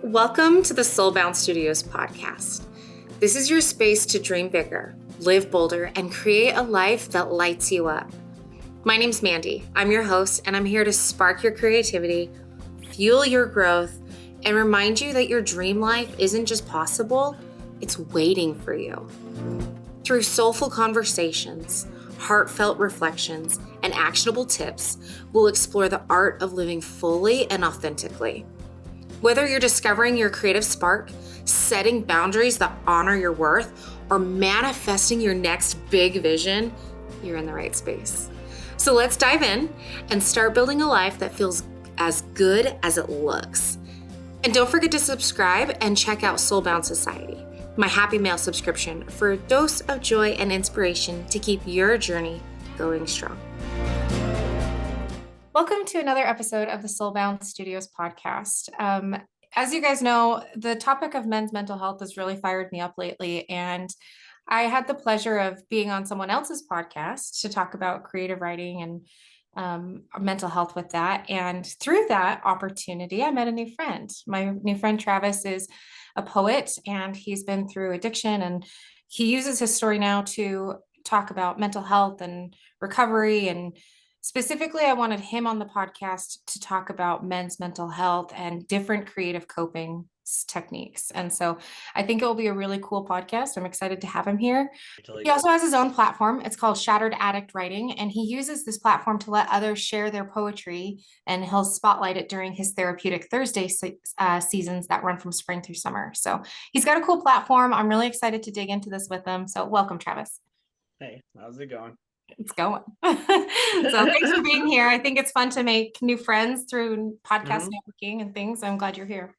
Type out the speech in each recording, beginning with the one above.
Welcome to the Soulbound Studios Podcast. This is your space to dream bigger, live bolder, and create a life that lights you up. My name's Mandy. I'm your host, and I'm here to spark your creativity, fuel your growth, and remind you that your dream life isn't just possible, it's waiting for you. Through soulful conversations, heartfelt reflections, and actionable tips, we'll explore the art of living fully and authentically. Whether you're discovering your creative spark, setting boundaries that honor your worth, or manifesting your next big vision, you're in the right space. So let's dive in and start building a life that feels as good as it looks. And don't forget to subscribe and check out Soulbound Society, my happy mail subscription for a dose of joy and inspiration to keep your journey going strong. Welcome to another episode of the Soulbound Studios Podcast. As you guys know, the topic of men's mental health has really fired me up lately, and I had the pleasure of being on someone else's podcast to talk about creative writing and mental health with that. And through that opportunity, I met a new friend. My new friend, Travis, is a poet, and he's been through addiction, and he uses his story now to talk about mental health and recovery. And specifically, I wanted him on the podcast to talk about men's mental health and different creative coping techniques. And so I think it will be a really cool podcast. I'm excited to have him here. He also has his own platform. It's called Shattered Addict Writing, and he uses this platform to let others share their poetry, and he'll spotlight it during his Therapeutic Thursday seasons that run from spring through summer. So he's got a cool platform. I'm really excited to dig into this with him. So welcome, Travis. Hey, how's it going? It's going. So thanks for being here. I think it's fun to make new friends through podcast networking and things. I'm glad you're here.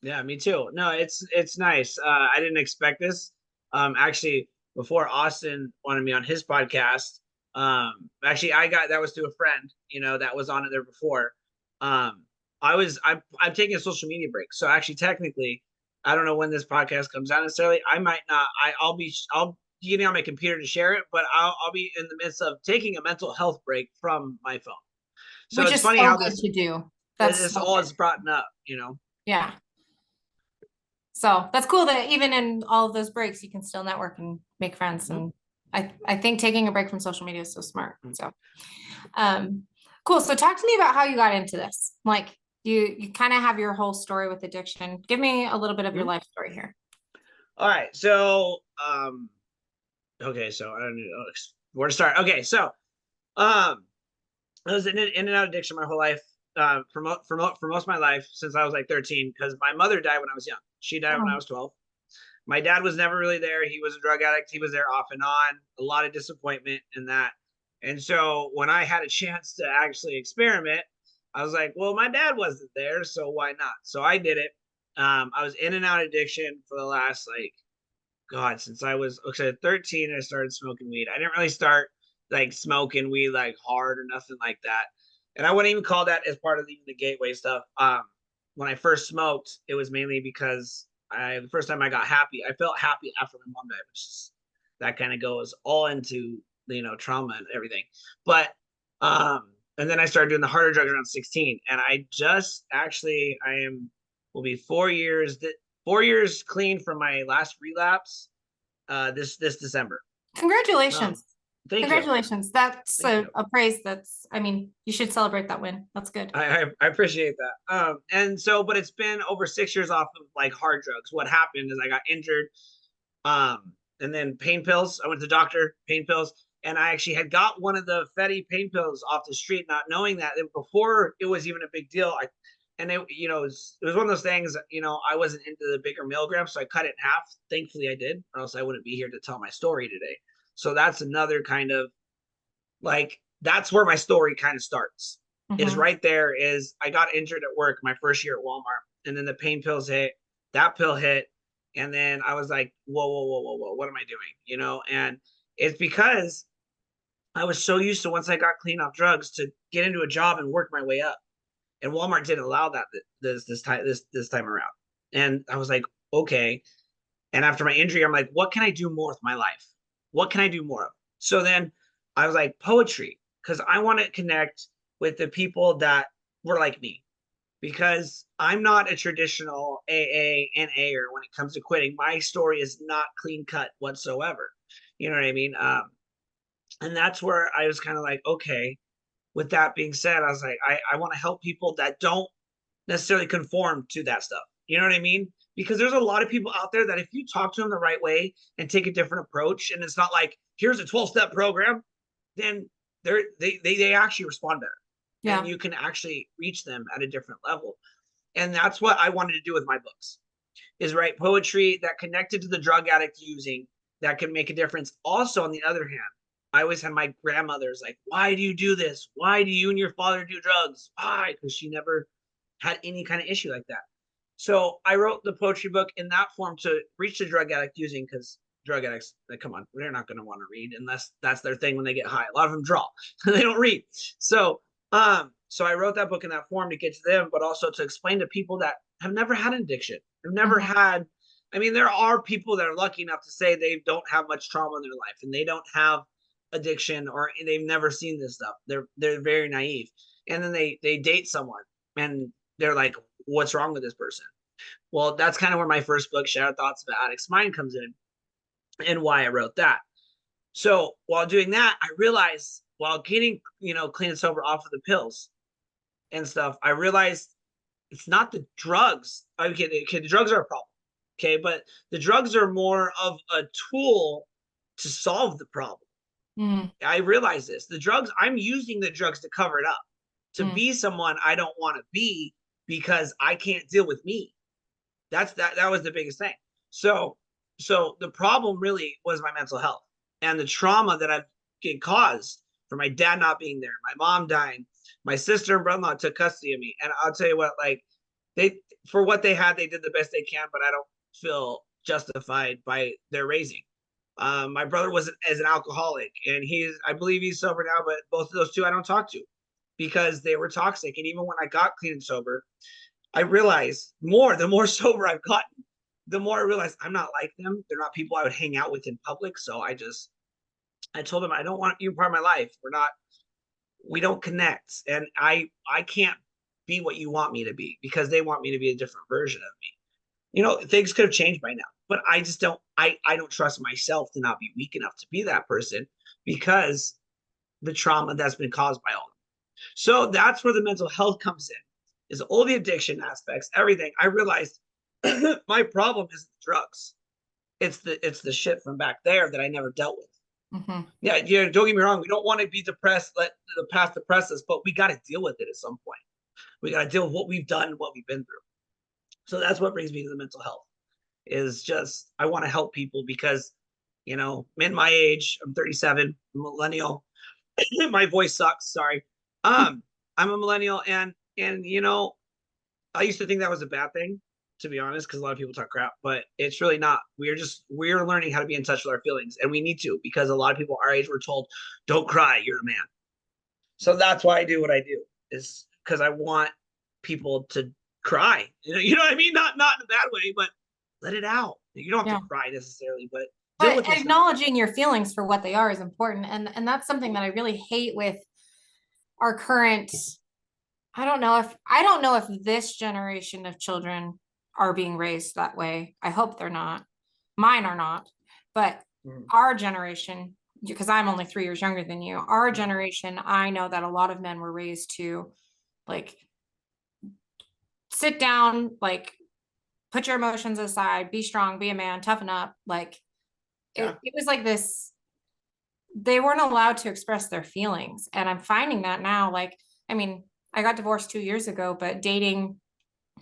Yeah, me too. No, it's nice. I didn't expect this. Actually, before Austin wanted me on his podcast, actually that was through a friend, that was on it there before. I'm taking a social media break. So actually, technically, I don't know when this podcast comes out necessarily. I might not. I'll getting on my computer to share it, but I'll be in the midst of taking a mental health break from my phone. So which it's is funny so how good this to do. That's all it's brought up, Yeah. So that's cool that even in all of those breaks, you can still network and make friends. And I think taking a break from social media is so smart. So, cool. So talk to me about how you got into this. Like you kind of have your whole story with addiction. Give me a little bit of your life story here. All right. So, okay. So I don't know where to start. Okay. So, I was in and out addiction my whole life, for most of my life since I was like 13, because my mother died when I was young. She died when I was 12. My dad was never really there. He was a drug addict. He was there off and on, a lot of disappointment in that. And so when I had a chance to actually experiment, I was like, well, my dad wasn't there, so why not? So I did it. I was in and out addiction for the last, since I was 13, I started smoking weed. I didn't really start like smoking weed like hard or nothing like that. And I wouldn't even call that as part of the gateway stuff. When I first smoked, it was mainly because the first time I got happy, I felt happy after my mom died, which is, that kind of goes all into, trauma and everything. But, and then I started doing the harder drugs around 16. And I just actually, will be 4 years clean from my last relapse, this December. Congratulations. Congratulations. You. That's a praise. You should celebrate that win. That's good. I appreciate that. And so, but it's been over 6 years off of like hard drugs. What happened is I got injured, and then pain pills. I went to the doctor, pain pills, and I actually had got one of the Fetty pain pills off the street, not knowing that before it was even a big deal. It was one of those things, I wasn't into the bigger milligrams, so I cut it in half. Thankfully I did, or else I wouldn't be here to tell my story today. So that's another kind of that's where my story kind of starts. Is right there is I got injured at work my first year at Walmart, and then the pain pills hit, that pill hit. And then I was like, whoa, what am I doing? And it's because I was so used to, once I got clean off drugs, to get into a job and work my way up. And Walmart didn't allow that this time around. And I was like, okay. And after my injury, I'm like, what can I do more with my life? What can I do more of? So then I was like, poetry, because I want to connect with the people that were like me. because I'm not a traditional AA and AR when it comes to quitting. My story is not clean cut whatsoever. You know what I mean? And that's where I was kind of like, okay, with that being said, I was like, I want to help people that don't necessarily conform to that stuff. You know what I mean? Because there's a lot of people out there that if you talk to them the right way and take a different approach, and it's not like, here's a 12-step program, then they actually respond better. Yeah. And you can actually reach them at a different level. And that's what I wanted to do with my books, is write poetry that connected to the drug addict using, that can make a difference. Also, on the other hand, I always had my grandmother's like, why do you do this? Why do you and your father do drugs? Why? Because she never had any kind of issue like that. So I wrote the poetry book in that form to reach the drug addict using, because drug addicts, like, come on, they're not going to want to read unless that's their thing when they get high. A lot of them draw. They don't read. So I wrote that book in that form to get to them, but also to explain to people that have never had an addiction. Have never had, I mean, there are people that are lucky enough to say they don't have much trauma in their life and they don't have addiction, or they've never seen this stuff. They're very naive. And then they date someone and they're like, what's wrong with this person? Well, that's kind of where my first book, Shattered Thoughts of an Addict's Mind, comes in, and why I wrote that. So while doing that, I realized, while getting, clean and sober off of the pills and stuff, I realized it's not the drugs. Okay, the drugs are a problem. Okay, but the drugs are more of a tool to solve the problem. I realize this. The drugs, I'm using the drugs to cover it up, to be someone I don't want to be, because I can't deal with me. That was the biggest thing. So the problem really was my mental health and the trauma that I've caused from my dad not being there, my mom dying, my sister and brother-in-law took custody of me. And I'll tell you what, like, for what they had, they did the best they can, but I don't feel justified by their raising. My brother was an alcoholic, and I believe he's sober now, but both of those two I don't talk to because they were toxic. And even when I got clean and sober, I realized the more sober I've gotten, the more I realized I'm not like them. They're not people I would hang out with in public. So I told them, I don't want you part of my life. We don't connect. And I can't be what you want me to be, because they want me to be a different version of me. Things could have changed by now, but I just don't, I don't trust myself to not be weak enough to be that person, because the trauma that's been caused by all of them. So that's where the mental health comes in, is all the addiction aspects, everything. I realized my problem isn't the drugs. It's the shit from back there that I never dealt with. Yeah, don't get me wrong. We don't want to be depressed, let the past depress us, but we got to deal with it at some point. We got to deal with what we've done and what we've been through. So that's what brings me to the mental health, is just, I want to help people because, I'm in my age, I'm 37, I'm a millennial. My voice sucks. Sorry. I'm a millennial, and I used to think that was a bad thing, to be honest, because a lot of people talk crap, but it's really not. We're learning how to be in touch with our feelings, and we need to, because a lot of people our age were told, don't cry, you're a man. So that's why I do what I do, is because I want people to cry. You know what I mean? Not in a bad way, but let it out. You don't have to cry necessarily, but acknowledging your feelings for what they are is important. And that's something that I really hate with our current. I don't know if this generation of children are being raised that way. I hope they're not. Mine are not, but our generation, because I'm only 3 years younger than you, our generation, I know that a lot of men were raised to, like, sit down, like, put your emotions aside, be strong, be a man, toughen up. Like, it was like this, they weren't allowed to express their feelings. And I'm finding that now, like, I mean, I got divorced 2 years ago, but dating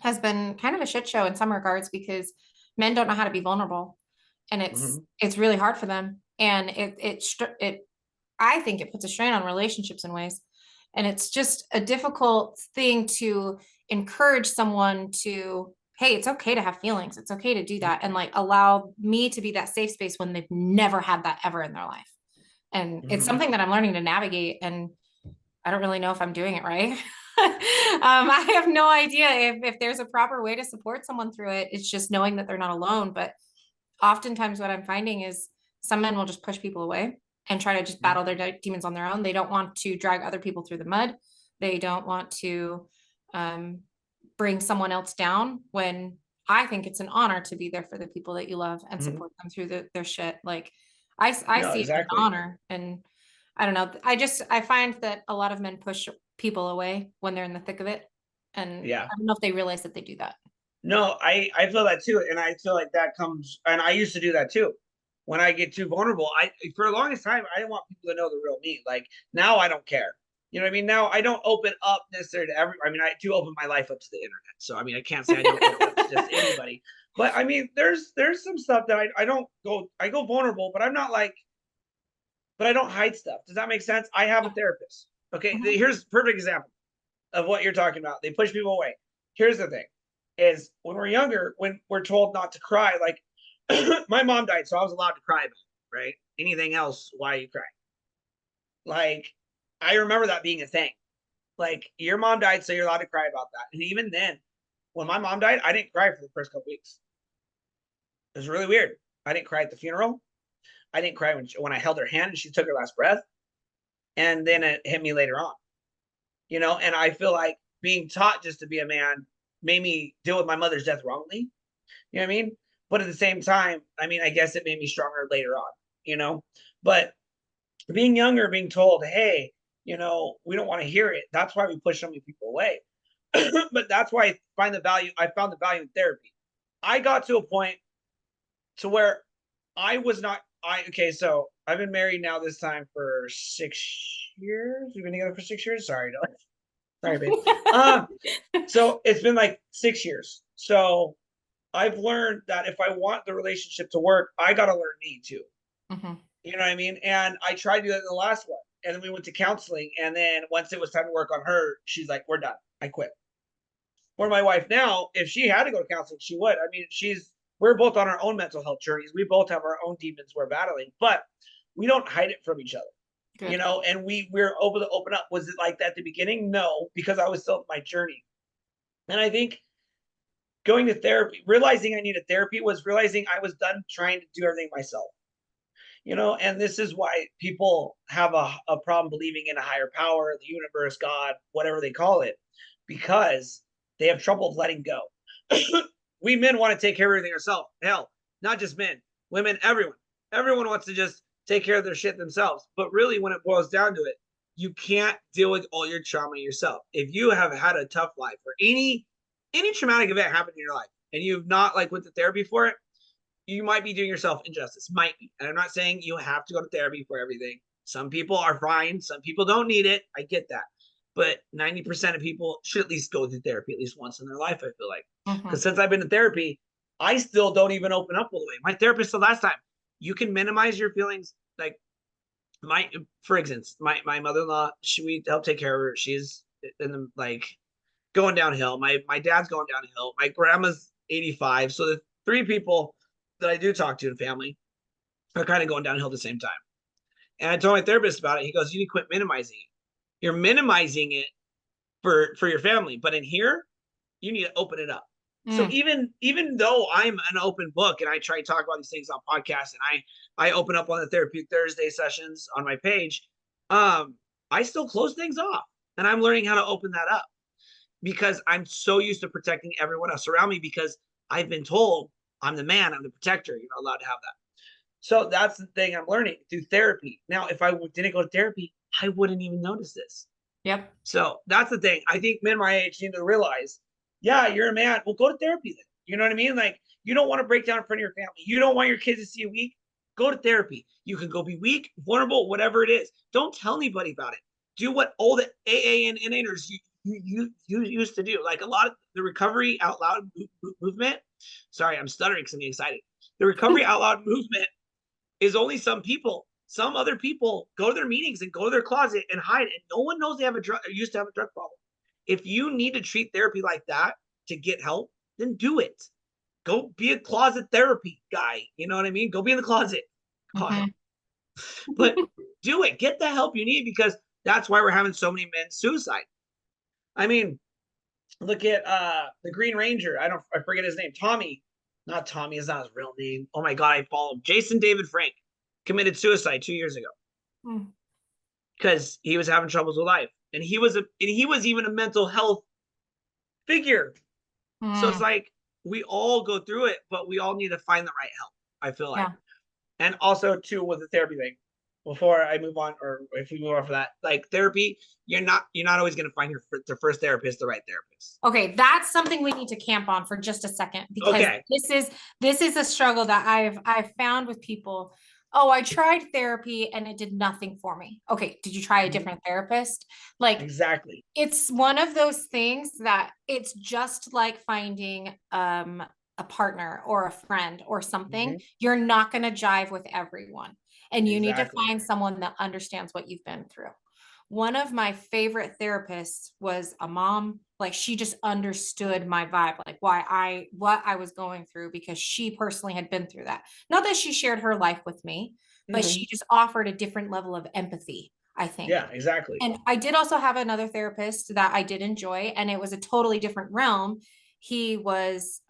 has been kind of a shit show in some regards, because men don't know how to be vulnerable, and it's really hard for them. And I think it puts a strain on relationships in ways. And it's just a difficult thing to encourage someone to, hey, it's okay to have feelings. It's okay to do that. And, like, allow me to be that safe space when they've never had that ever in their life. And it's something that I'm learning to navigate. And I don't really know if I'm doing it right. I have no idea if there's a proper way to support someone through it. It's just knowing that they're not alone. But oftentimes what I'm finding is some men will just push people away and try to just battle their demons on their own. They don't want to drag other people through the mud. They don't want to bring someone else down, when I think it's an honor to be there for the people that you love and Mhm. support them through their shit. Like I No, see it as an exactly. honor. And I don't know. I find that a lot of men push people away when they're in the thick of it. And Yeah. I don't know if they realize that they do that. No, I feel that too, and I feel like that comes, and I used to do that too. When I get too vulnerable, I for the longest time I didn't want people to know the real me. Like now I don't care. You know what I mean? Now I don't open up necessarily to every. I mean, I do open my life up to the internet, so I mean, I can't say I don't open up to just anybody. But I mean, there's some stuff that I don't go. I go vulnerable, but I'm not like, but I don't hide stuff. Does that make sense? I have a therapist. Okay, Mhm. here's a perfect example of what you're talking about. They push people away. Here's the thing: is when we're younger, when we're told not to cry, like my mom died, so I was allowed to cry about it, right? Anything else, why are you crying? Like, I remember that being a thing. Like, your mom died, so you're allowed to cry about that. And even then, when my mom died, I didn't cry for the first couple weeks. It was really weird. I didn't cry at the funeral. I didn't cry when I held her hand and she took her last breath. And then it hit me later on, you know? And I feel like being taught just to be a man made me deal with my mother's death wrongly. You know what I mean? But at the same time, I mean, I guess it made me stronger later on, you know? But being younger, being told, hey, you know, we don't want to hear it. That's why we push so many people away. But that's why I found the value in therapy. I got to a point to where I was not, okay, so I've been married now this time for 6 years. We've been together for 6 years. Sorry, no, sorry, babe. So it's been like 6 years. So I've learned that if I want the relationship to work, I got to learn me too. Mhm. You know what I mean? And I tried to do that in the last one. And then we went to counseling. And then once it was time to work on her, she's like, we're done. I quit. Where my wife now, if she had to go to counseling, she would. I mean, we're both on our own mental health journeys. We both have our own demons we're battling, but we don't hide it from each other. You Good. know, and we're able to open up. Was it like that at the beginning? No, because I was still in my journey. And I think going to therapy, realizing I needed therapy was realizing I was done trying to do everything myself. You know, and this is why people have a problem believing in a higher power, the universe, God, whatever they call it, because they have trouble letting go. We men want to take care of everything ourselves. Hell, not just men, women, everyone wants to just take care of their shit themselves. But really, when it boils down to it, you can't deal with all your trauma yourself. If you have had a tough life or any traumatic event happened in your life and you've not like went to therapy for it, you might be doing yourself injustice. Might be. And I'm not saying you have to go to therapy for everything. Some people are fine. Some people don't need it. I get that. But 90% of people should at least go to therapy at least once in their life, I feel like. Because Mhm. since I've been to therapy, I still don't even open up all the way. My therapist the last time, you can minimize your feelings. Like for instance, my mother-in-law, we help take care of her. She's in the like going downhill. My dad's going downhill. My grandma's 85. So the three people that I do talk to in family are kind of going downhill at the same time. And I told my therapist about it. He goes, "You need to quit minimizing it. You're minimizing it for your family, but in here, you need to open it up." So Mm. even though I'm an open book and I try to talk about these things on podcasts and I open up on the Therapeutic Thursday sessions on my page, I still close things off, and I'm learning how to open that up because I'm so used to protecting everyone else around me because I've been told I'm the man, I'm the protector. You're not allowed to have that. So that's the thing I'm learning through therapy. Now, if I didn't go to therapy, I wouldn't even notice this. Yep. So that's the thing. I think men my age need to realize, yeah, you're a man. Well, go to therapy then. You know what I mean? Like, you don't want to break down in front of your family. You don't want your kids to see you weak. Go to therapy. You can go be weak, vulnerable, whatever it is. Don't tell anybody about it. Do what all the AA and NAers you used to do. Like a lot of the recovery out loud movement. Sorry, I'm stuttering because I'm getting excited. The recovery out loud movement is only some people. Some other people go to their meetings and go to their closet and hide, and no one knows they have used to have a drug problem. If you need to treat therapy like that to get help, then do it. Go be a closet therapy guy. You know what I mean? Go be in the closet. God. Mhm. But do it. Get the help you need because that's why we're having so many men suicide. I mean, look at the Green Ranger. I forget his name. Tommy. Not Tommy is not his real name. Oh my god, I follow him. Jason David Frank committed suicide 2 years ago Mm. because he was having troubles with life. And he was even a mental health figure. So it's Mm, like we all go through it, but we all need to find the right help, I feel like. yeah. And also too with the therapy thing, before I move on, or if we move on for that, like therapy, you're not always going to find the first therapist the right therapist. Okay, that's something we need to camp on for just a second, because Okay. this is a struggle that I've found with people. Oh, I tried therapy and it did nothing for me. Okay, did you try a Mhm. different therapist? Like, Exactly. it's one of those things that it's just like finding a partner or a friend or something. Mhm. You're not going to jive with everyone, and you need to Exactly. find someone that understands what you've been through. One of my favorite therapists was a mom. Like, she just understood my vibe, like what I was going through, because she personally had been through that. Not that she shared her life with me, but she Mhm. just offered a different level of empathy, I think. Yeah, exactly. And I did also have another therapist that I did enjoy, and it was a totally different realm. He was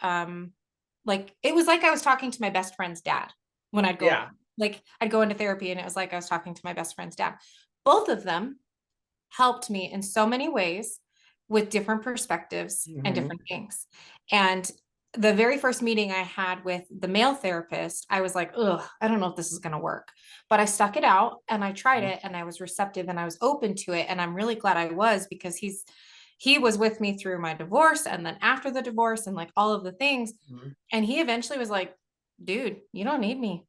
like, it was like I was talking to my best friend's dad when I'd go, Yeah. like, I'd go into therapy, and it was like I was talking to my best friend's dad. Both of them helped me in so many ways with different perspectives and Mhm. different things. And the very first meeting I had with the male therapist, I was like, ugh, I don't know if this is going to work. But I stuck it out and I tried Mhm. it, and I was receptive and I was open to it. And I'm really glad I was, because he was with me through my divorce and then after the divorce and like all of the things. Mhm. And he eventually was like, dude, you don't need me.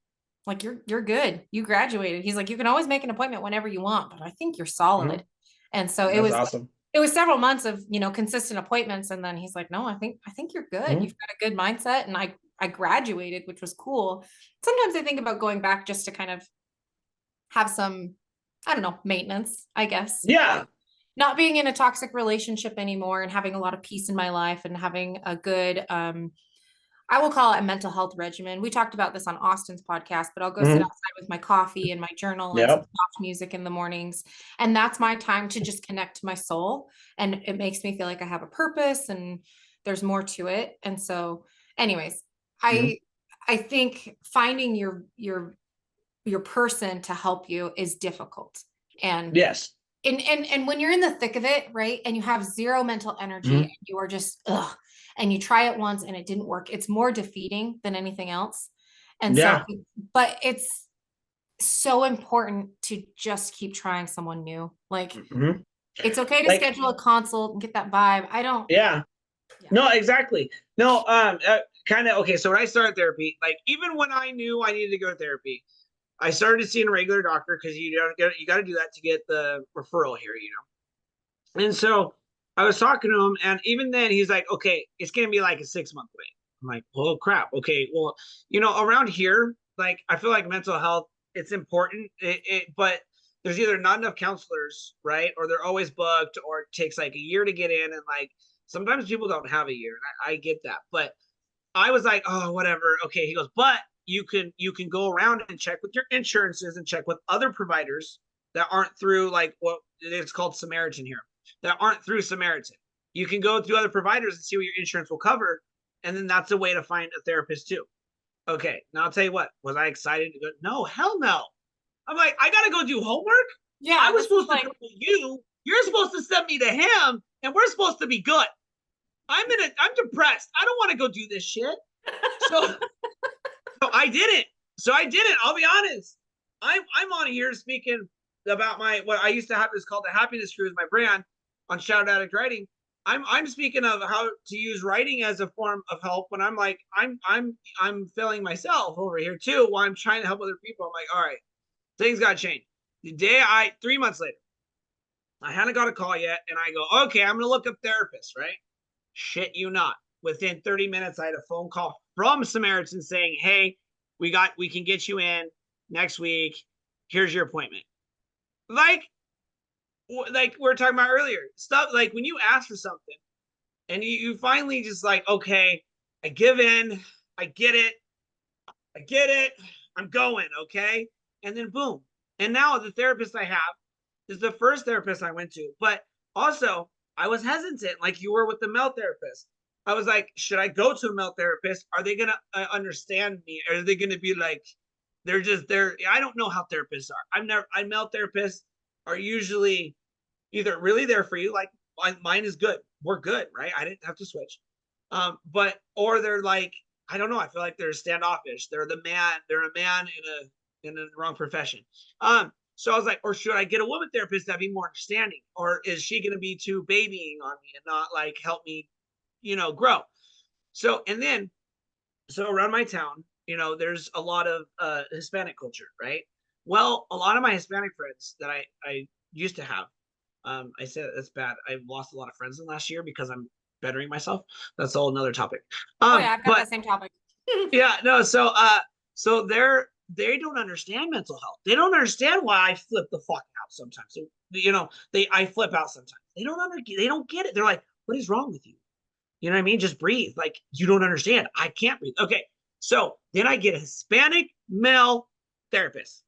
Like, you're good. You graduated. He's like, you can always make an appointment whenever you want, but I think you're solid. Mhm. And so That's awesome. it was several months of, consistent appointments. And then he's like, no, I think you're good. Mhm. You've got a good mindset. And I graduated, which was cool. Sometimes I think about going back just to kind of have some, I don't know, maintenance, I guess. Yeah. Not being in a toxic relationship anymore and having a lot of peace in my life and having a good, I will call it a mental health regimen. We talked about this on Austin's podcast, but I'll go sit Mhm. outside with my coffee and my journal and some Yep. soft music in the mornings. And that's my time to just connect to my soul. And it makes me feel like I have a purpose and there's more to it. And so, anyways, Mhm. I I think finding your person to help you is difficult. And Yes. and when you're in the thick of it, right, and you have zero mental energy Mhm. and you are just ugh, and you try it once and it didn't work, it's more defeating than anything else. And so, Yeah. but it's so important to just keep trying someone new. Like, Mhm. it's okay to Like, schedule a consult and get that vibe. I don't, yeah. yeah. No, exactly. No, kind of okay. So when I started therapy, like even when I knew I needed to go to therapy, I started seeing a regular doctor because you got to do that to get the referral here. And so I was talking to him, and even then he's like, "Okay, it's gonna be like a 6 month wait." I'm like, "Oh crap." Okay, well, around here, like I feel like mental health, it's important, but there's either not enough counselors, right, or they're always booked, or it takes like a year to get in, and like sometimes people don't have a year, and I get that, but I was like, oh, whatever. Okay. He goes, but you can go around and check with your insurances and check with other providers that aren't through like what it's called Samaritan here, that aren't through Samaritan. You can go through other providers and see what your insurance will cover. And then that's a way to find a therapist too. Okay. Now I'll tell you what, was I excited to go? No, hell no. I'm like, I gotta go do homework. I Yeah, was this is supposed to like, come to you. You're supposed to send me to him, and we're supposed to be good. I'm depressed. I don't want to go do this shit. So so I didn't. So I didn't. I'll be honest. I'm on here speaking about my what I used to have is called the Happiness Cruise, my brand on Shattered Addict Writing. I'm speaking of how to use writing as a form of help when I'm like I'm failing myself over here too while I'm trying to help other people. I'm like, all right, things got changed. The day 3 months later, I hadn't got a call yet, and I go, okay, I'm gonna look up therapists, right? Shit you not. Within 30 minutes, I had a phone call from Samaritan saying, hey, we can get you in next week. Here's your appointment. Like, like we were talking about earlier, stuff like when you ask for something and you finally just like, okay, I give in, I get it, I get it, I'm going, okay? And then boom. And now the therapist I have is the first therapist I went to. But also, I was hesitant, like you were with the male therapist. I was like, should I go to a male therapist? Are they gonna understand me? Are they gonna be like, they're? I don't know how therapists are. I male therapists are usually either really there for you, like mine is good. We're good, right? I didn't have to switch, Or they're like, I don't know. I feel like they're standoffish. They're a man in the wrong profession. So I was like, or should I get a woman therapist that'd be more understanding? Or is she going to be too babying on me and not like help me, grow? So, so around my town, there's a lot of Hispanic culture, right? Well, a lot of my Hispanic friends that I used to have, I said that's bad. I've lost a lot of friends in the last year because I'm bettering myself. That's a whole another topic. Oh yeah, I've got But that same topic. yeah, no, so they don't understand mental health. They don't understand why I flip the fuck out sometimes. So, I flip out sometimes. They don't get it. They're like, what is wrong with you? You know what I mean? Just breathe. Like, you don't understand. I can't breathe. Okay. So then I get a Hispanic male therapist.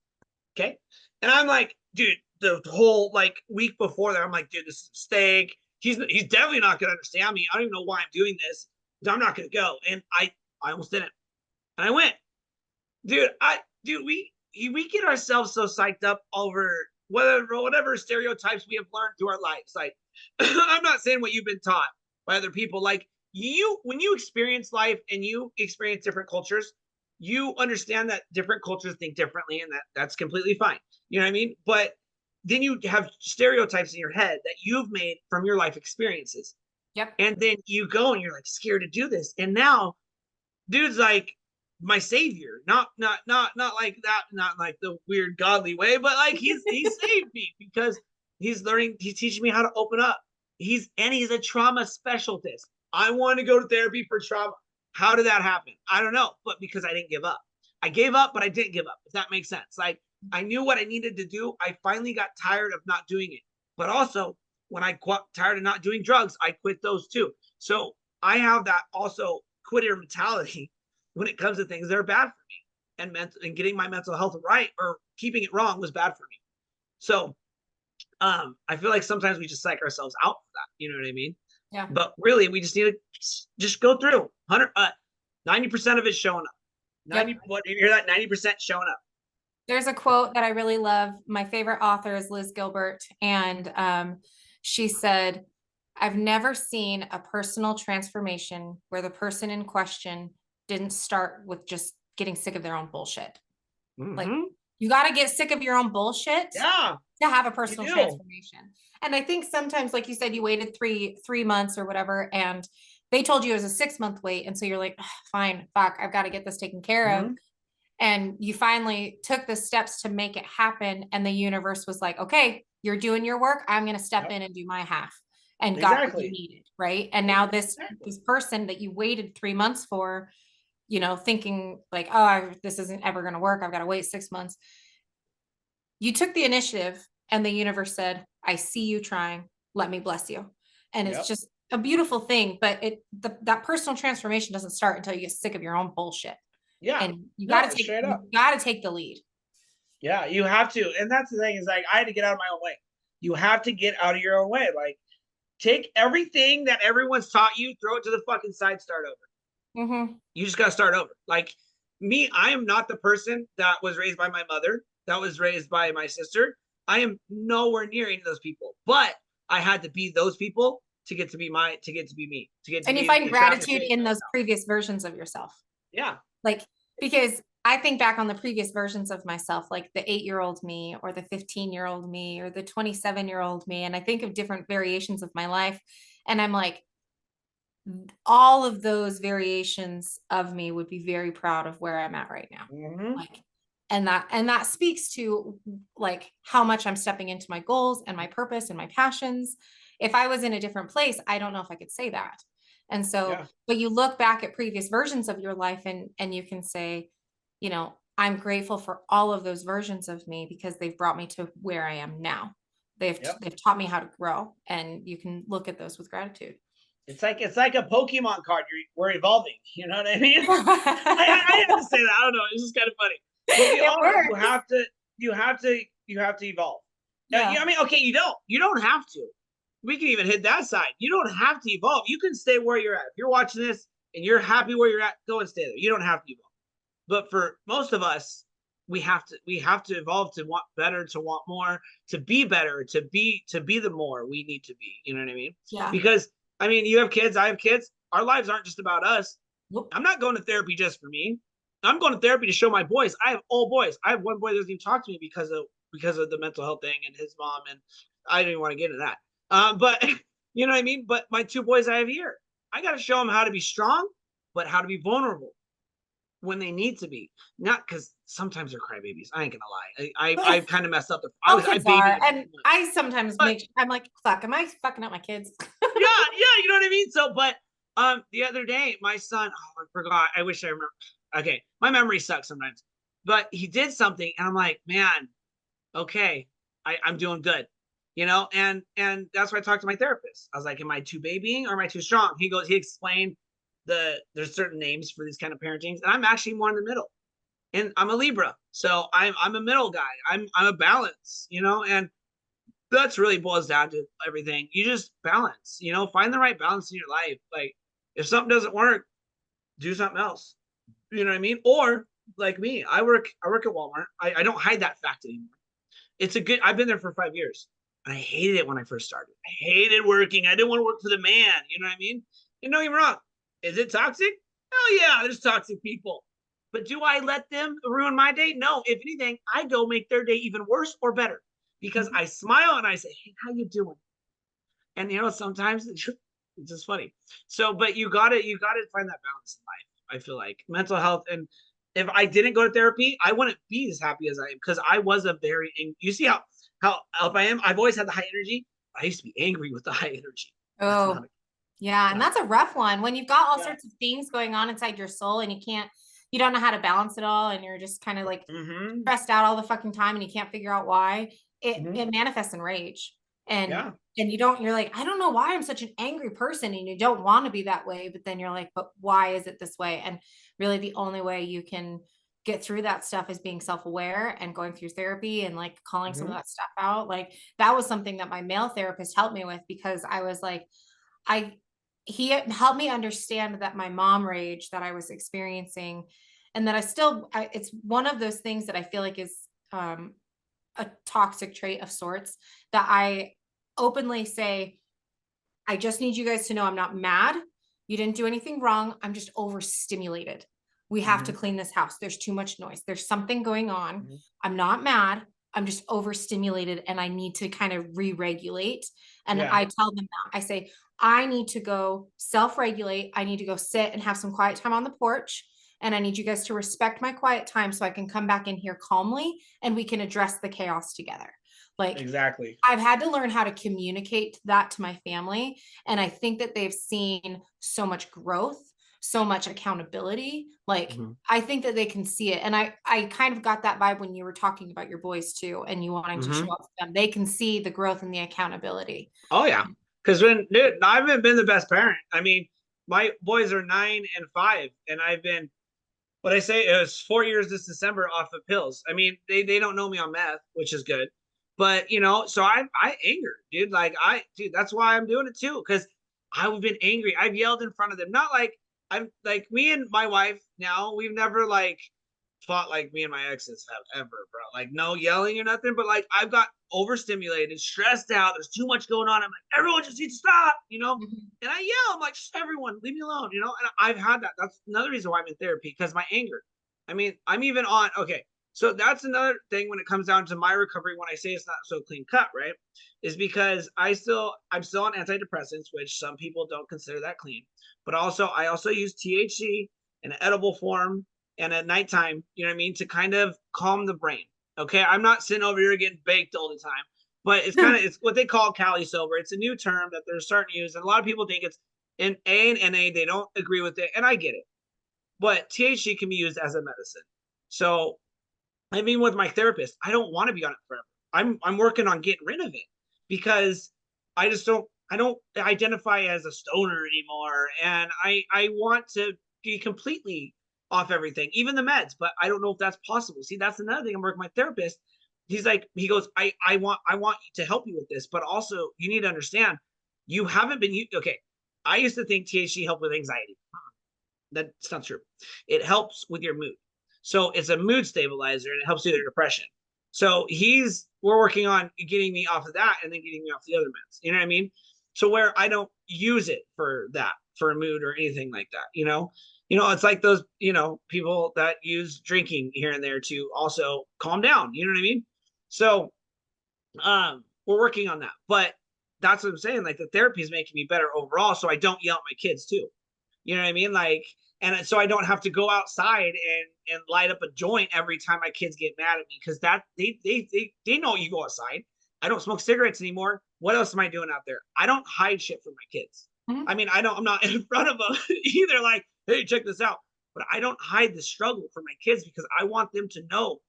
Okay. And I'm like, dude, the whole like week before that, I'm like, dude, this is a mistake. He's definitely not gonna understand me. I don't even know why I'm doing this. I'm not gonna go. And I almost didn't. And I went. We get ourselves so psyched up over whatever stereotypes we have learned through our lives. Like, I'm not saying what you've been taught by other people. Like, when you experience life and you experience different cultures, you understand that different cultures think differently, and that's completely fine. You know what I mean? But then you have stereotypes in your head that you've made from your life experiences. Yep. And then you go and you're like scared to do this. And now dude's like my savior, not like that, not like the weird godly way, but like he saved me because he's teaching me how to open up. He's a trauma specialist. I want to go to therapy for trauma. How did that happen? I don't know, but because I didn't give up. I gave up, but I didn't give up, if that makes sense. Like, I knew what I needed to do. I finally got tired of not doing it. But also, when I got tired of not doing drugs, I quit those too. So I have that also quitter mentality when it comes to things that are bad for me, and getting my mental health right or keeping it wrong was bad for me. So I feel like sometimes we just psych ourselves out for that. You know what I mean? Yeah. But really, we just need to just go through 90% of it showing up. 90, yep. What you hear that 90% showing up. There's a quote that I really love. My favorite author is Liz Gilbert, and she said, "I've never seen a personal transformation where the person in question didn't start with just getting sick of their own bullshit." Mm-hmm. Like, you got to get sick of your own bullshit to have a personal transformation. And I think sometimes, like you said, you waited three months or whatever, and they told you it was a 6-month wait. And so you're like, fine, fuck, I've got to get this taken care of. And you finally took the steps to make it happen. And the universe was like, okay, you're doing your work. I'm going to step in and do my half, and got what you needed. Right. And now this person that you waited 3 months for, thinking like, oh, this isn't ever going to work. I've got to wait 6 months. You took the initiative, and the universe said, I see you trying. Let me bless you. And it's just a beautiful thing. But that personal transformation doesn't start until you get sick of your own bullshit. Yeah. And you got to take the lead. Yeah, you have to. And that's the thing, is like, I had to get out of my own way. You have to get out of your own way. Like, take everything that everyone's taught you, throw it to the fucking side, start over. Mm-hmm. You just got to start over. Like me, I am not the person that was raised by my mother, that was raised by my sister. I am nowhere near any of those people, but I had to be those people to get to be me, and you find gratitude in those previous versions of yourself. Yeah. Like, because I think back on the previous versions of myself, like the 8-year-old me, or the 15-year-old me, or the 27-year-old me. And I think of different variations of my life. And I'm like, all of those variations of me would be very proud of where I'm at right now. Mm-hmm. Like, and that speaks to like how much I'm stepping into my goals and my purpose and my passions. If I was in a different place, I don't know if I could say that. And so, but you look back at previous versions of your life, and you can say, I'm grateful for all of those versions of me, because they've brought me to where I am now. They've taught me how to grow, and you can look at those with gratitude. It's like a Pokemon card. We're evolving. You know what I mean? I have to say that. I don't know. It's just kind of funny. But you have to evolve. Yeah. I mean, okay, you don't have to. We can even hit that side. You don't have to evolve. You can stay where you're at. If you're watching this and you're happy where you're at, go and stay there. You don't have to evolve. But for most of us, we have to evolve to want better, to want more, to be better, to be the more we need to be. You know what I mean? Yeah. Because I mean, you have kids, I have kids. our lives aren't just about us. Nope. I'm not going to therapy just for me. I'm going to therapy to show my boys. I have all boys. I have one boy that doesn't even talk to me because of the mental health thing and his mom, and I don't even want to get into that. But you know what I mean? But my two boys I have here, I got to show them how to be strong, but how to be vulnerable when they need to be. Not because sometimes they're crybabies. I ain't gonna lie. I kind of messed up. All kids are, and too much. I sometimes I'm like, fuck, am I fucking up my kids? Yeah, you know what I mean? So, but the other day, my son, I forgot. I wish I remember. Okay, my memory sucks sometimes. But he did something, and I'm like, man, okay, I'm doing good. You know, and that's why I talked to my therapist. I was like, am I too babying or am I too strong? He explained there's certain names for these kind of parentings, and I'm actually more in the middle. And I'm a Libra, so I'm a middle guy. I'm a balance, you know, and that's really boils down to everything. You just balance, you know, find the right balance in your life. Like if something doesn't work, do something else. You know what I mean? Or like me, I work at Walmart. I don't hide that fact anymore. I've been there for 5 years. And I hated it when I first started. I hated working. I didn't want to work for the man. You know what I mean? And don't get me wrong. Is it toxic? Hell yeah, there's toxic people. But do I let them ruin my day? No. If anything, I go make their day even worse or better because I smile and I say, hey, how you doing? And you know, sometimes it's just funny. So, but you gotta find that balance in life. I feel like mental health, and if I didn't go to therapy, I wouldn't be as happy as I am because I was a very, you see how up I am. I've always had the high energy. I used to be angry with the high energy. Oh, yeah. And that's a rough one when you've got all sorts of things going on inside your soul and you don't know how to balance it all. And you're just kind of like stressed out all the fucking time and you can't figure out why it manifests in rage. And you're like, I don't know why I'm such an angry person, and you don't want to be that way. But then you're like, but why is it this way? And really the only way you can get through that stuff is being self-aware and going through therapy and like calling some of that stuff out. Like that was something that my male therapist helped me with, because I was like, he helped me understand that my mom rage that I was experiencing, and that it's one of those things that I feel like is a toxic trait of sorts, that I openly say, I just need you guys to know I'm not mad. You didn't do anything wrong. I'm just overstimulated. We have to clean this house. There's too much noise. There's something going on. I'm not mad. I'm just overstimulated and I need to kind of re-regulate. And I tell them that. I say, I need to go self-regulate. I need to go sit and have some quiet time on the porch. And I need you guys to respect my quiet time so I can come back in here calmly and we can address the chaos together. Like, exactly. I've had to learn how to communicate that to my family. And I think that they've seen so much growth, so much accountability. Like, I think that they can see it. And I kind of got that vibe when you were talking about your boys too, and you wanting to show up for them. They can see the growth and the accountability. Oh yeah. Because dude, I haven't been the best parent. I mean, my boys are 9 and 5, and I've been, what I say, it was 4 years this December off of pills. I mean, they don't know me on meth, which is good. But, you know, so I anger, dude. Like, dude, that's why I'm doing it too. Because I've been angry. I've yelled in front of them. Not like, I'm like, me and my wife now, we've never like fought like me and my exes have ever, bro. Like, no yelling or nothing. But like, I've got overstimulated, stressed out. There's too much going on. I'm like, everyone just needs to stop, you know? And I yell. I'm like, just everyone, leave me alone, you know? And I've had that. That's another reason why I'm in therapy, because my anger. I mean, I'm even on, okay. So that's another thing when it comes down to my recovery, when I say it's not so clean cut, right? Is because I'm still on antidepressants, which some people don't consider that clean. But also, I also use THC in an edible form and at nighttime, you know what I mean, to kind of calm the brain. Okay, I'm not sitting over here getting baked all the time, but it's what they call Cali sober. It's a new term that they're starting to use, and a lot of people think it's in A and NA. They don't agree with it, and I get it. But THC can be used as a medicine. So I mean, with my therapist, I don't want to be on it forever. I'm working on getting rid of it because I don't identify as a stoner anymore. And I want to be completely off everything, even the meds, but I don't know if that's possible. See, that's another thing. I'm working with my therapist. He goes, I want to help you with this, but also you need to understand you haven't been, okay. I used to think THC helped with anxiety. That's not true. It helps with your mood. So it's a mood stabilizer and it helps with your depression. So we're working on getting me off of that and then getting me off the other meds. You know what I mean? So where I don't use it for that, for a mood or anything like that, it's like those, people that use drinking here and there to also calm down. You know what I mean? So, we're working on that, but that's what I'm saying. Like the therapy is making me better overall. So I don't yell at my kids too. You know what I mean? Like, and so I don't have to go outside and light up a joint every time my kids get mad at me, because that they know you go outside. I don't smoke cigarettes anymore. What else am I doing out there? I don't hide shit from my kids. Mhm. I mean, I'm not in front of them either. Like, hey, check this out. But I don't hide the struggle for my kids, because I want them to know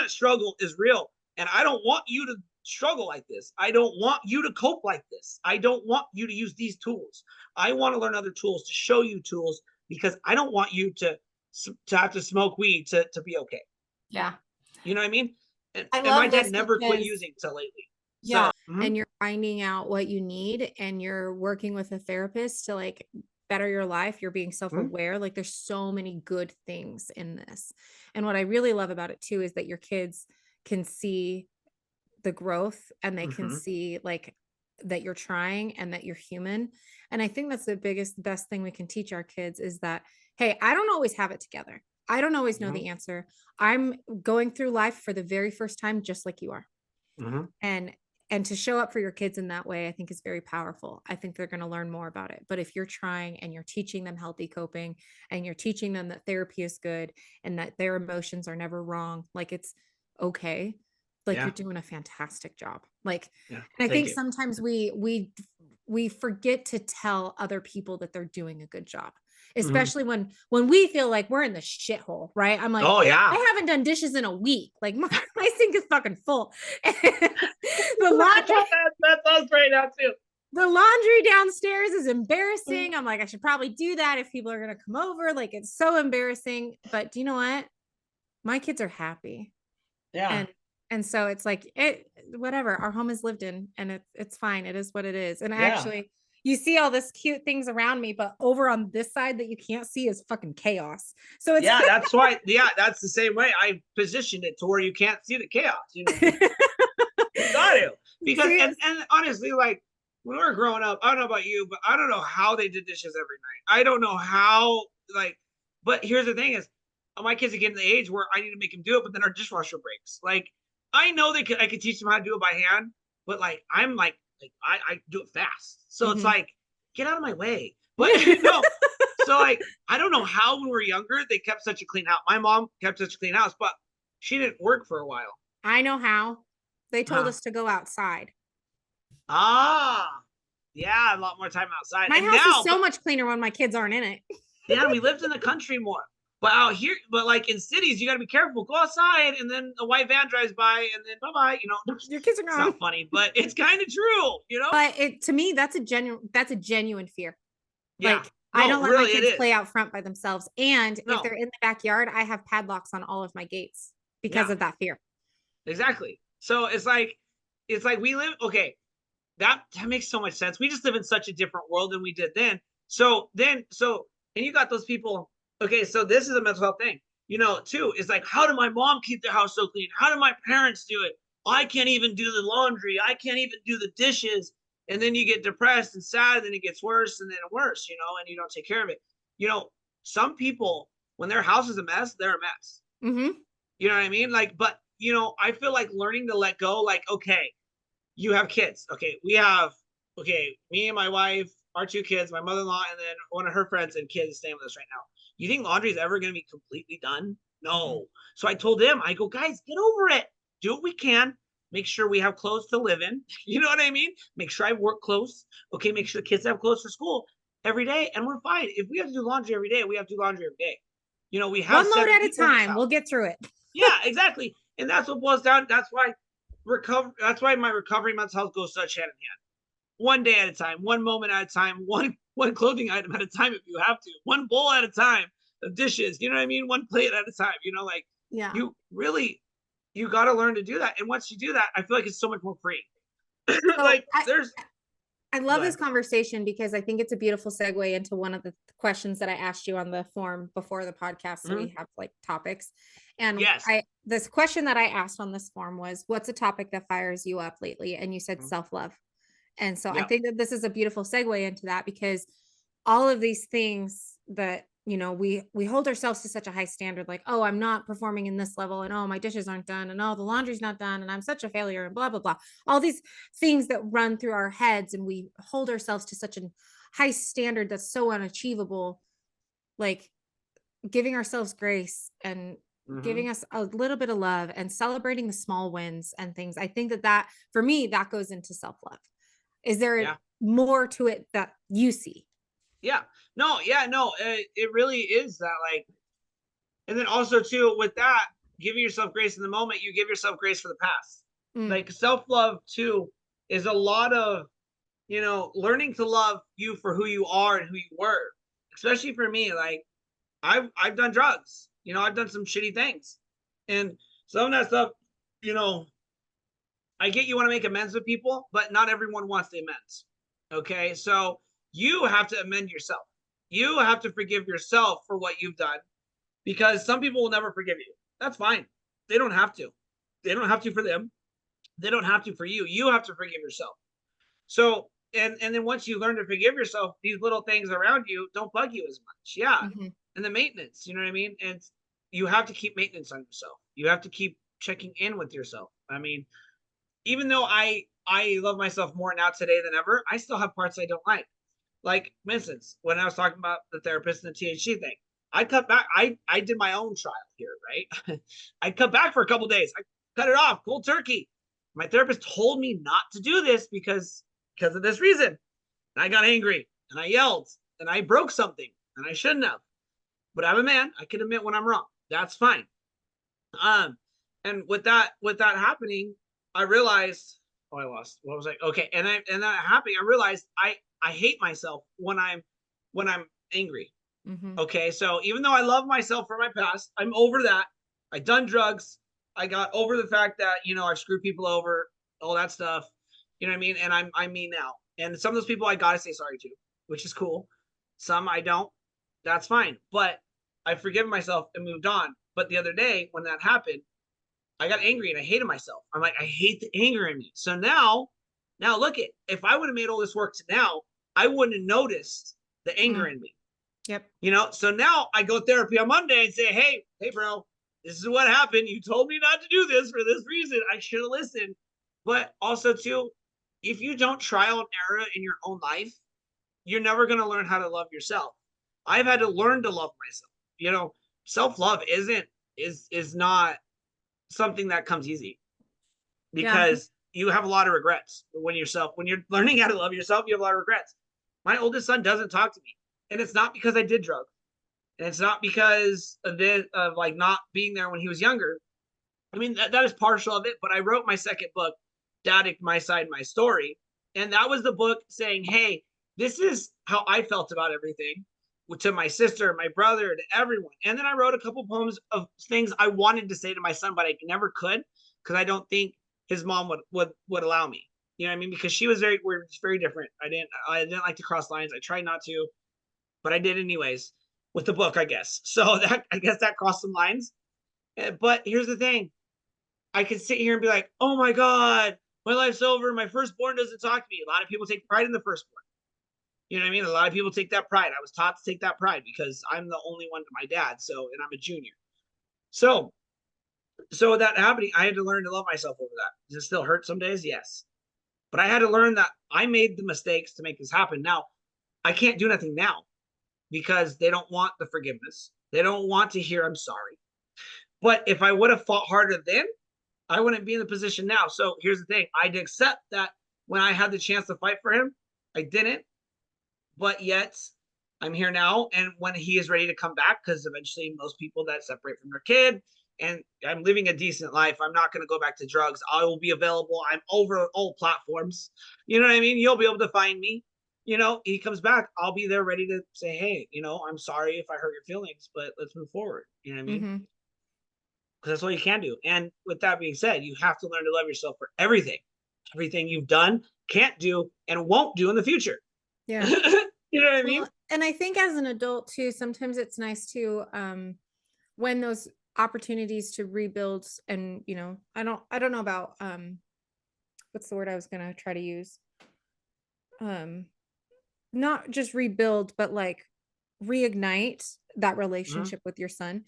struggle is real, and I don't want you to struggle like this. I don't want you to cope like this. I don't want you to use these tools. I want to learn other tools, to show you tools, because I don't want you to have to smoke weed to be okay. Yeah. You know what I mean? I And my love dad this never quit because using till lately. yeah. So, And you're finding out what you need and you're working with a therapist to like better your life. You're being self-aware. Like there's so many good things in this. And what I really love about it too is that your kids can see the growth and they can see like that you're trying and that you're human. And I think that's the best thing we can teach our kids is that, hey, I don't always have it together. I don't always know the answer. I'm going through life for the very first time, just like you are. And to show up for your kids in that way, I think is very powerful. I think they're going to learn more about it. But if you're trying and you're teaching them healthy coping and you're teaching them that therapy is good and that their emotions are never wrong, like it's okay, like you're doing a fantastic job. Like, and I think sometimes we forget to tell other people that they're doing a good job, especially when we feel like we're in the shithole, right? I'm like, oh yeah, I haven't done dishes in a week. Like my sink is fucking full. The laundry, that's us right now too. The laundry downstairs is embarrassing. I'm like, I should probably do that if people are going to come over. Like it's so embarrassing. But do you know what? My kids are happy. Yeah. And so it's like whatever. Our home is lived in and it's fine. It is what it is. And actually you see all this cute things around me, but over on this side that you can't see is fucking chaos. So it's that's why. Yeah, that's the same way I positioned it to where you can't see the chaos. You got to, because and honestly, like when we were growing up, I don't know about you, but I don't know how they did dishes every night. I don't know how, like, but here's the thing is, my kids are getting to the age where I need to make them do it, but then our dishwasher breaks. Like, I know I could teach them how to do it by hand, but like, I'm like I do it fast. So it's like, get out of my way. But so like, I don't know how when we were younger, they kept such a clean house. My mom kept such a clean house, but she didn't work for a while. I know how. They told us to go outside. Yeah, a lot more time outside. My house is so much cleaner when my kids aren't in it. Yeah, we lived in the country more. But out here, but like in cities, you got to be careful. Go outside, and then a white van drives by, and then bye-bye. Your kids are gone. It's not funny, but it's kind of true. But to me, that's a genuine fear. Yeah. Like I don't let my kids play out front by themselves. And if they're in the backyard, I have padlocks on all of my gates because of that fear. Exactly. So it's like we live. Okay, that makes so much sense. We just live in such a different world than we did then. And you got those people. Okay, so this is a mental health thing, too. It's like, how did my mom keep their house so clean? How did my parents do it? I can't even do the laundry. I can't even do the dishes. And then you get depressed and sad, and then it gets worse and then worse, and you don't take care of it. Some people, when their house is a mess, they're a mess. You know what I mean? Like, but, I feel like learning to let go, like, okay, you have kids. Okay, me and my wife, our 2 kids, my mother-in-law, and then one of her friends and kids staying with us right now. You think laundry is ever going to be completely done? No. So I told them, I go, guys, get over it. Do what we can. Make sure we have clothes to live in. You know what I mean? Make sure I have work clothes. Okay, make sure the kids have clothes for school every day, and we're fine. If we have to do laundry every day, we have to do laundry every day. We have one load at a time. We'll get through it. Yeah, exactly. And that's what boils down. That's why my recovery mental health goes such hand in hand. One day at a time, one moment at a time, one clothing item at a time if you have to, one bowl at a time of dishes, you know what I mean? One plate at a time, you got to learn to do that. And once you do that, I feel like it's so much more free. I love this conversation because I think it's a beautiful segue into one of the questions that I asked you on the form before the podcast. So we have like topics. And this question that I asked on this form was, what's a topic that fires you up lately? And you said self-love. And so I Yep. think that this is a beautiful segue into that, because all of these things that, you know, we hold ourselves to such a high standard, like, oh, I'm not performing in this level, and oh, my dishes aren't done, and oh, the laundry's not done, and I'm such a failure, and blah, blah, blah. All these things that run through our heads, and we hold ourselves to such a high standard that's so unachievable. Like, giving ourselves grace and Hmm. giving us a little bit of love and celebrating the small wins and things. I think that for me, that goes into self-love. Is there Yeah. more to it that you see? Yeah. No, yeah, no, it really is that, like, and then also too with that, giving yourself grace in the moment, you give yourself grace for the past. Mm, Like self-love too is a lot of, learning to love you for who you are and who you were. Especially for me, like I've done drugs, I've done some shitty things. And some of that stuff, you know, I get you want to make amends with people, but not everyone wants the amends. Okay. So you have to amend yourself. You have to forgive yourself for what you've done because some people will never forgive you. That's fine. They don't have to. They don't have to for them. They don't have to for you. You have to forgive yourself. So and then once you learn to forgive yourself, these little things around you don't bug you as much. Yeah. mhm. And the maintenance, you know what I mean? And you have to keep maintenance on yourself. You have to keep checking in with yourself. I mean, even though I love myself more now today than ever, I still have parts I don't like. Like, for instance, when I was talking about the therapist and the THC thing, I cut back. I did my own trial here, right? I cut back for a couple days. I cut it off, cold turkey. My therapist told me not to do this because of this reason. And I got angry and I yelled and I broke something and I shouldn't have. But I'm a man. I can admit when I'm wrong. That's fine. Um, and with that happening, I realized, oh, I lost. What was I? Okay, and that happening, I realized I hate myself when I'm angry. Mhm. Okay, so even though I love myself for my past, I'm over that. I done drugs. I got over the fact that I've screwed people over, all that stuff. You know what I mean? And I'm me now. And some of those people I gotta say sorry to, which is cool. Some I don't. That's fine. But I forgive myself and moved on. But the other day when that happened, I got angry and I hated myself. I'm like, I hate the anger in me. So now look it. If I would have made all this work to now, I wouldn't have noticed the anger Mm, in me. yep. So now I go therapy on Monday and say, hey, bro, this is what happened. You told me not to do this for this reason. I should have listened. But also, too, if you don't trial and error in your own life, you're never going to learn how to love yourself. I've had to learn to love myself. Self-love is not something that comes easy Yeah. because you have a lot of regrets when you're learning how to love yourself, you have a lot of regrets. My oldest son doesn't talk to me, and it's not because I did drugs. And it's not because of like not being there when he was younger. I mean, that is partial of it, but I wrote my second book, Addict, My Side, My Story. And that was the book saying, hey, this is how I felt about everything to my sister, my brother, to everyone. And then I wrote a couple poems of things I wanted to say to my son, but I never could because I don't think his mom would allow me. You know what I mean? Because we're very different. I didn't like to cross lines. I tried not to, but I did anyways with the book, I guess. So I guess that crossed some lines. But here's the thing: I could sit here and be like, "Oh my god, my life's over. My firstborn doesn't talk to me." A lot of people take pride in the firstborn. You know what I mean? A lot of people take that pride. I was taught to take that pride because I'm the only one to my dad. So, and I'm a junior. So, so that happening, I had to learn to love myself over that. Does it still hurt some days? Yes. But I had to learn that I made the mistakes to make this happen. Now, I can't do nothing now because they don't want the forgiveness. They don't want to hear I'm sorry. But if I would have fought harder then, I wouldn't be in the position now. So here's the thing: I'd accept that when I had the chance to fight for him, I didn't. But yet, I'm here now, and when he is ready to come back, because eventually most people that separate from their kid, and I'm living a decent life. I'm not going to go back to drugs. I will be available. I'm over all platforms. You know what I mean? You'll be able to find me. He comes back. I'll be there ready to say, hey, I'm sorry if I hurt your feelings, but let's move forward. You know what I mean? Mhm. Because that's all you can do. And with that being said, you have to learn to love yourself for everything you've done, can't do, and won't do in the future. Yeah. You know what I mean? Well, and I think as an adult too, sometimes it's nice to when those opportunities to rebuild, and I don't know about what's the word I was gonna try to use? not just rebuild, but like reignite that Mhm. relationship with your son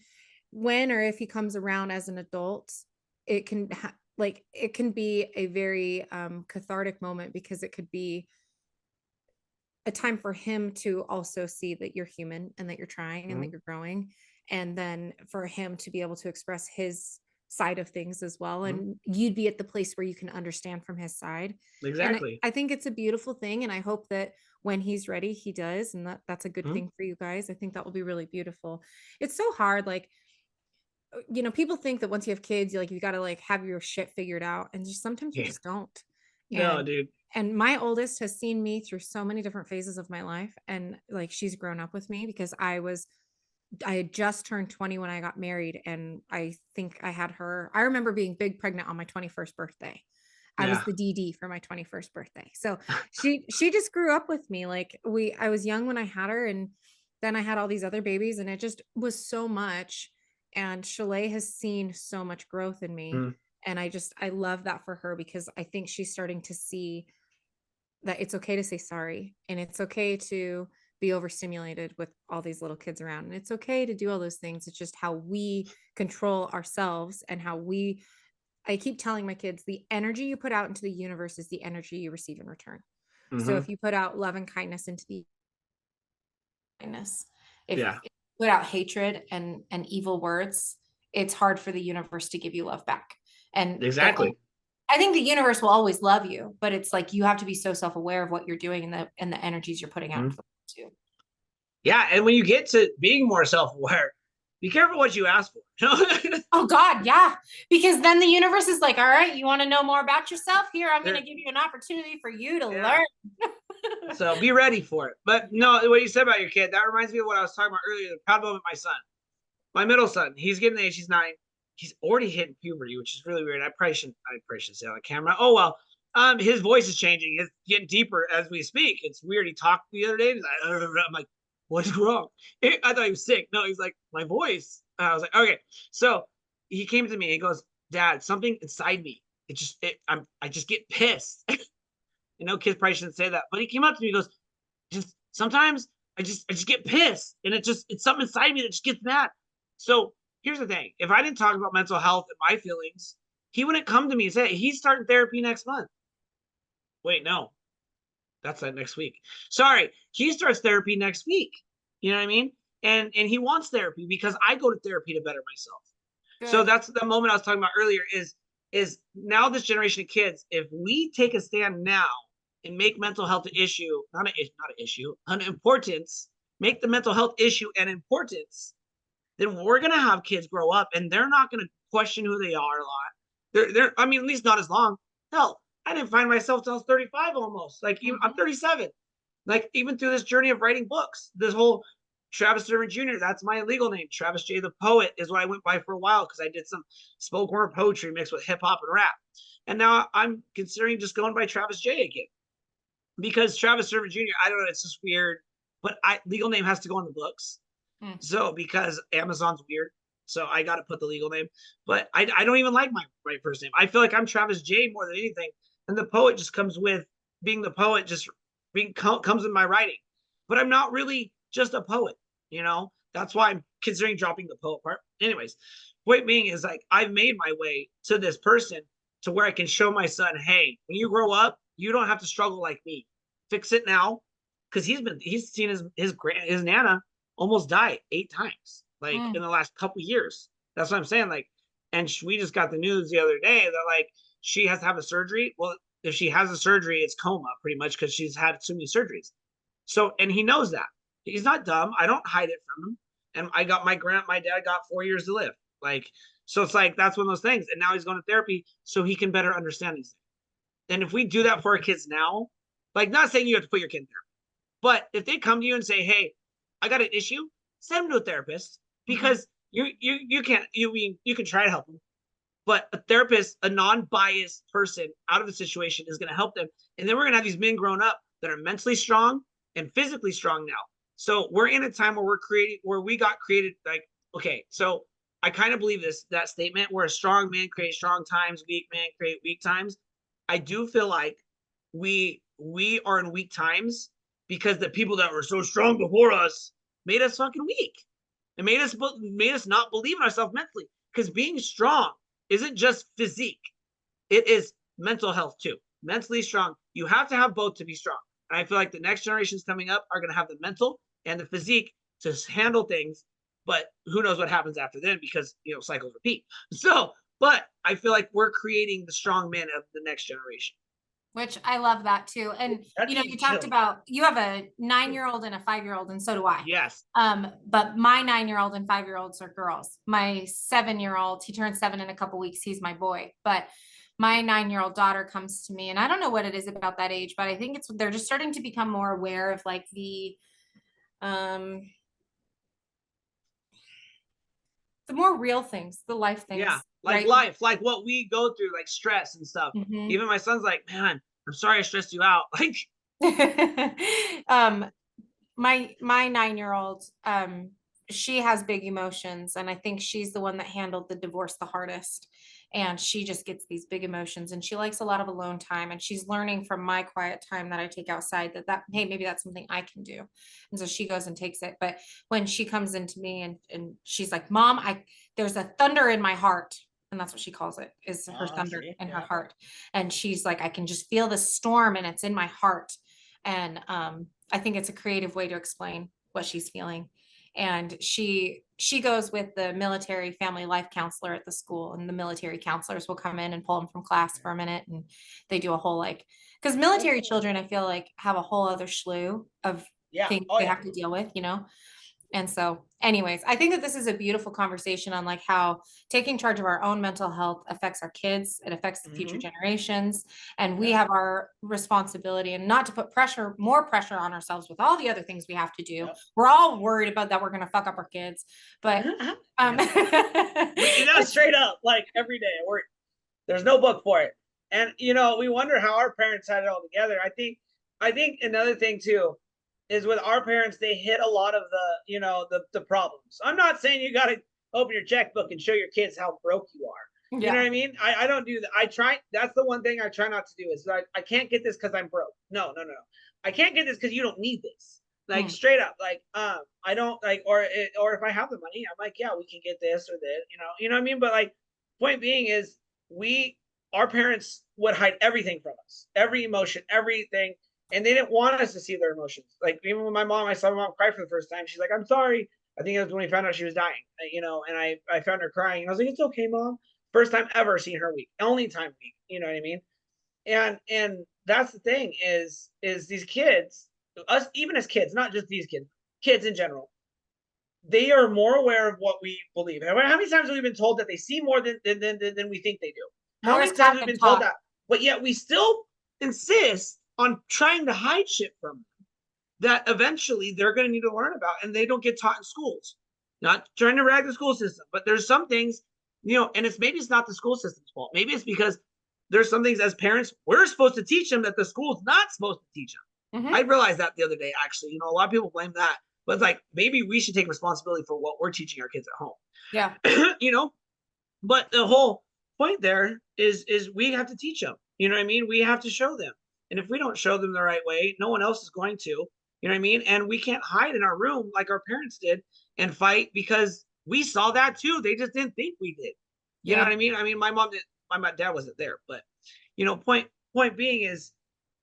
when or if he comes around as an adult. It can like it can be a very cathartic moment, because it could be a time for him to also see that you're human and that you're trying and that Mhm. you're growing, and then for him to be able to express his side of things as well, Mhm. and you'd be at the place where you can understand from his side. And Exactly. I think it's a beautiful thing, and I hope that when he's ready he does, and that's a good Mhm. thing for you guys. I think that will be really beautiful. It's so hard, like, people think that once you have kids, you got to like have your shit figured out, and just sometimes you Yeah. just don't. No, And dude. my oldest has seen me through so many different phases of my life, and like she's grown up with me, because I had just turned 20 when I got married, and I think I had her. I remember being big pregnant on my 21st birthday. I was Yeah. the DD for my 21st birthday. So she just grew up with me. Like I was young when I had her, and then I had all these other babies, and it just was so much. And Shalay has seen so much growth in me. Mhm. And I love that for her, because I think she's starting to see that it's okay to say sorry, and it's okay to be overstimulated with all these little kids around, and it's okay to do all those things. It's just how we control ourselves, and how we I keep telling my kids, the energy you put out into the universe is the energy you receive in return. So Mhm. if you put out love and kindness into the kindness, if Yeah. you put out hatred and evil words, it's hard for the universe to give you love back. And Exactly. I think the universe will always love you, but it's like you have to be so self-aware of what you're doing, and the energies you're putting out Mhm. into the world too. Yeah, and when you get to being more self-aware, be careful what you ask for. Oh God, yeah. Because then the universe is like, all right, you want to know more about yourself? Here, I'm going to There- give you an opportunity for you to yeah. learn. So be ready for it. But Yeah. no, what you said about your kid, that reminds me of what I was talking about earlier. The proud moment, my son, my middle son, he's getting the age, he's 9. He's already hitting puberty, which is really weird. I probably shouldn't say it on camera. Oh well. His voice is changing. It's getting deeper as we speak. It's weird. He talked the other day. He's like, I'm like, what's wrong? I thought he was sick. No, he's like, my voice. I was like, okay. So he came to me. He goes, Dad, something inside me. I just get pissed. Kids probably shouldn't say that, but he came up to me. He goes, just sometimes I just get pissed, and it's something inside me that just gets mad. So here's the thing: if I didn't talk about mental health and my feelings, he wouldn't come to me and say he's starting therapy next month. Wait, no, that's that next week. Sorry, he starts therapy next week. You know what I mean? And he wants therapy because I go to therapy to better myself. So Good. that's the moment I was talking about earlier. Is now this generation of kids, if we take a stand now and make mental health an issue, an importance, make the mental health issue an importance, then we're gonna have kids grow up and they're not gonna question who they are a lot. I mean, at least not as long. Hell, I didn't find myself till I was 35 almost. Like even I'm Mhm. 37. Like even through this journey of writing books, this whole Travis Sturtevant Jr. That's my legal name. Travis J. the Poet is what I went by for a while because I did some spoken word poetry mixed with hip hop and rap. And now I'm considering just going by Travis J again because Travis Sturtevant Jr. I don't know, it's just weird, but I legal name has to go on the books. Mm. So because Amazon's weird, so I got to put the legal name. But I don't even like my first name. I feel like I'm Travis J more than anything, and the poet just comes with being the poet. Just comes in my writing, but I'm not really just a poet. That's why I'm considering dropping the poet part. Anyways, point being is like I've made my way to this person to where I can show my son, hey, when you grow up, you don't have to struggle like me. Fix it now, because he's seen his nana almost died 8 times, like Mm. in the last couple years. That's what I'm saying. Like, and we just got the news the other day that like she has to have a surgery. Well, if she has a surgery, it's coma pretty much because she's had so many surgeries. So, and he knows that. He's not dumb. I don't hide it from him. And my dad got 4 years to live. Like, so it's like that's one of those things. And now he's going to therapy so he can better understand these things. And if we do that for our kids now, like not saying you have to put your kid in therapy, but if they come to you and say, "Hey, I got an issue," send them to a therapist Mhm. because you can't you can try to help them, but a therapist, a non-biased person out of the situation is going to help them. And then we're going to have these men grown up that are mentally strong and physically strong now. So we're in a time where we got created like, okay, so I kind of believe that statement where a strong man creates strong times, weak man create weak times. I do feel like we we are in weak times because the people that were so strong before us made us fucking weak. It made us not believe in ourselves mentally. Because being strong isn't just physique; it is mental health too. Mentally strong. You have to have both to be strong. And I feel like the next generations coming up are going to have the mental and the physique to handle things. But who knows what happens after then, because cycles repeat. So, but I feel like we're creating the strong men of the next generation. Which I love that too. And you talked about, you have a 9-year-old and a 5-year-old, and so do I. Yes. But my 9-year-old and 5-year-olds are girls. My 7-year-old, he turns 7 in a couple weeks. He's my boy. But my 9-year-old daughter comes to me, and I don't know what it is about that age, but I think they're just starting to become more aware of like the more real things, the life things. Yeah, like right? life, like what we go through, like stress and stuff. Mhm. Even my son's like, man, I'm sorry I stressed you out. Like, my 9-year-old, she has big emotions, and I think she's the one that handled the divorce the hardest. And she just gets these big emotions, and she likes a lot of alone time, and she's learning from my quiet time that I take outside that hey, maybe that's something I can do. And so she goes and takes it. But when she comes into me and she's like, Mom, there's a thunder in my heart. And that's what she calls it, is her thunder in her heart. And she's like, I can just feel the storm, and it's in my heart. And I think it's a creative way to explain what she's feeling. And she goes with the military family life counselor at the school, and the military counselors will come in and pull them from class for a minute, and they do a whole because military children, I feel like, have a whole other slew of things they have to deal with, And so anyways, I think that this is a beautiful conversation on like how taking charge of our own mental health affects our kids. It affects the future generations. And we have our responsibility, and not to put more pressure on ourselves with all the other things we have to do. We're all worried about that we're going to fuck up our kids, but straight up, like every day there's no book for it. And we wonder how our parents had it all together. I think another thing too is with our parents, they hit a lot of the problems. I'm not saying you got to open your checkbook and show your kids how broke you are. You know what I mean? I don't do that. That's the one thing I try not to do, is like, I can't get this because I'm broke. No. I can't get this because you don't need this. Like straight up, like, I don't like, or if I have the money, I'm like, yeah, we can get this or that, you know what I mean? But like, point being is our parents would hide everything from us, every emotion, everything. And they didn't want us to see their emotions. Like, even with my mom, I saw my mom cry for the first time. She's like, I'm sorry. I think it was when we found out she was dying, and I found her crying. And I was like, it's okay, Mom. First time ever seeing her weak. Only time weak. You know what I mean? And that's the thing is these kids, us, even as kids, not just these kids in general, they are more aware of what we believe. How many times have we been told that they see more than we think they do? How many times have we been told that? But yet we still insist on trying to hide shit from them that eventually they're going to need to learn about, and they don't get taught in schools. Not trying to rag the school system, but there's some things, and maybe it's not the school system's fault. Maybe it's because there's some things as parents we're supposed to teach them that the school's not supposed to teach them. I realized that the other day, actually. A lot of people blame that, but it's like, maybe we should take responsibility for what we're teaching our kids at home. Yeah. But the whole point there is we have to teach them. You know what I mean? We have to show them. And if we don't show them the right way, no one else is going to. You know what I mean? And we can't hide in our room like our parents did and fight, because we saw that too. They just didn't think we did. You know what I mean? I mean, my mom didn't. My dad wasn't there, but point being is,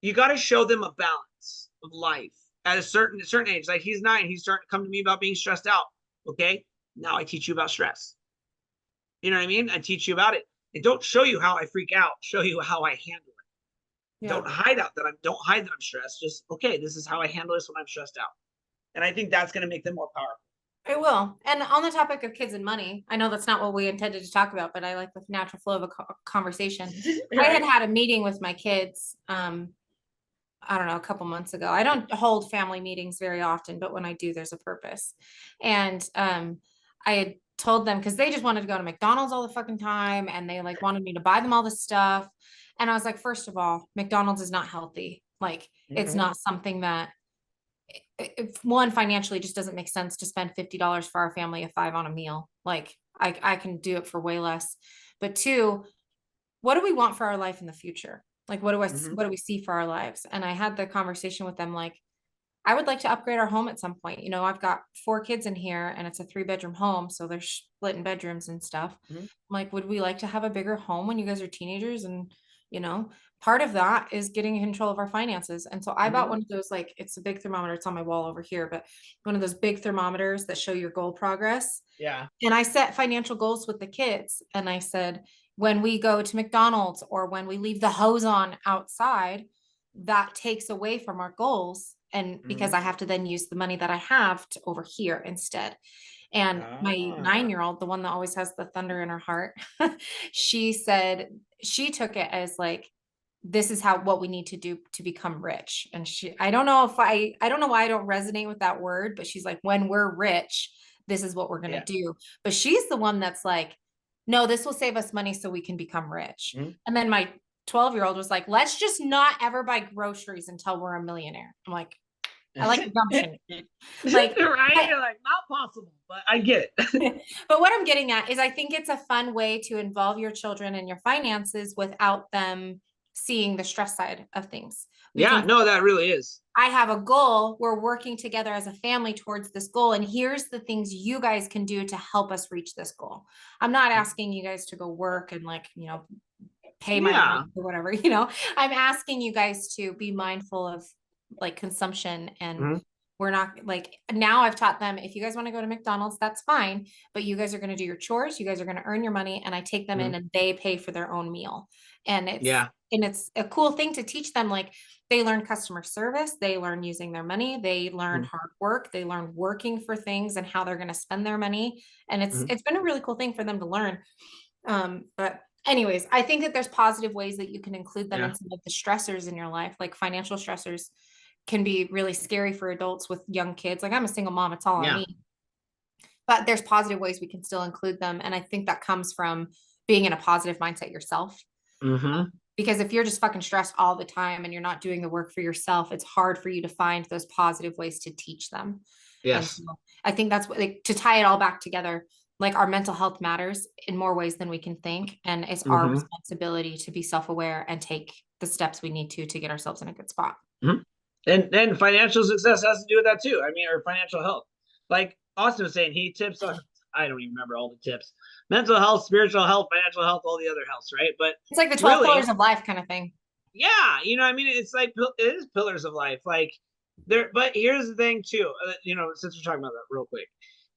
you got to show them a balance of life at a certain age. Like, he's 9, he's starting to come to me about being stressed out. Okay, now I teach you about stress. You know what I mean? I teach you about it. And don't show you how I freak out. Show you how I handle it. Don't hide that I'm stressed. Just, okay, this is how I handle this when I'm stressed out. And I think that's going to make them more powerful. It will. And on the topic of kids and money, I know that's not what we intended to talk about, but I like the natural flow of a conversation. I had a meeting with my kids, I don't know, a couple months ago. I don't hold family meetings very often, but when I do, there's a purpose. And I had told them, because they just wanted to go to McDonald's all the fucking time, and they like wanted me to buy them all this stuff. And I was like, first of all, McDonald's is not healthy. Like, it's not something that, if one, financially just doesn't make sense to spend $50 for our family of 5 on a meal. Like, I can do it for way less. But 2, what do we want for our life in the future? Like, what do we see for our lives? And I had the conversation with them, like, I would like to upgrade our home at some point. You know, I've got 4 kids in here and it's a 3-bedroom home, so they're split in bedrooms and stuff. I'm like, would we like to have a bigger home when you guys are teenagers? And, you know, part of that is getting control of our finances. And so I bought one of those, like, it's a big thermometer. It's on my wall over here, but one of those big thermometers that show your goal progress. Yeah. And I set financial goals with the kids. And I said, when we go to McDonald's or when we leave the hose on outside, that takes away from our goals. And because I have to then use the money that I have to over here instead. And my 9-year-old, the one that always has the thunder in her heart, she said she took it as like, this is what we need to do to become rich. And I don't know why I don't resonate with that word, but she's like, when we're rich, this is what we're going to do. But she's the one that's like, no, this will save us money so we can become rich. And then my 12-year-old was like, let's just not ever buy groceries until we're a millionaire. I'm like, I like the gumption. Like, right? You're like, not possible, but I get it. But what I'm getting at is I think it's a fun way to involve your children in your finances without them seeing the stress side of things. No, that really is. I have a goal. We're working together as a family towards this goal. And here's the things you guys can do to help us reach this goal. I'm not asking you guys to go work and, like, you know, pay my rent or whatever, you know. I'm asking you guys to be mindful of, like, consumption. And we're not, like, now I've taught them, if you guys want to go to McDonald's, that's fine, but you guys are going to do your chores, you guys are going to earn your money, and I take them in and they pay for their own meal. And it's a cool thing to teach them. Like, they learn customer service, they learn using their money, they learn hard work, they learn working for things and how they're going to spend their money. And it's been a really cool thing for them to learn. But anyways, I think that there's positive ways that you can include them in some of the stressors in your life. Like, financial stressors can be really scary for adults with young kids. Like, I'm a single mom, it's all on me. But there's positive ways we can still include them. And I think that comes from being in a positive mindset yourself. Because if you're just fucking stressed all the time and you're not doing the work for yourself, it's hard for you to find those positive ways to teach them. Yes. So I think that's what, like, to tie it all back together, like, our mental health matters in more ways than we can think. And it's our responsibility to be self-aware and take the steps we need to get ourselves in a good spot. And financial success has to do with that too. I mean, or financial health. Like Austin was saying, he tips on, I don't even remember all the tips. Mental health, spiritual health, financial health, all the other healths, right? But it's like the 12 pillars of life kind of thing. Yeah, you know, I mean, it's like, it is pillars of life. Like, but here's the thing too, you know, since we're talking about that real quick,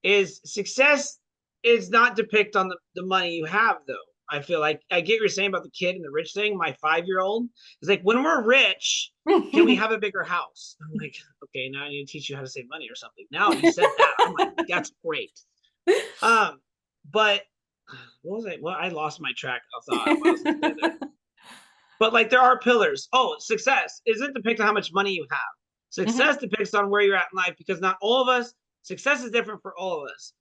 is success is not depict on the money you have, though. I feel like I get what you're saying about the kid and the rich thing. My 5-year-old is like, when we're rich, can we have a bigger house? I'm like, okay, now I need to teach you how to save money or something. Now you said that, I'm like, that's great. But what was I? Well, I lost my track of thought. But, like, there are pillars. Oh, success isn't depicted on how much money you have. Success depicts on where you're at in life, because not all of us, success is different for all of us,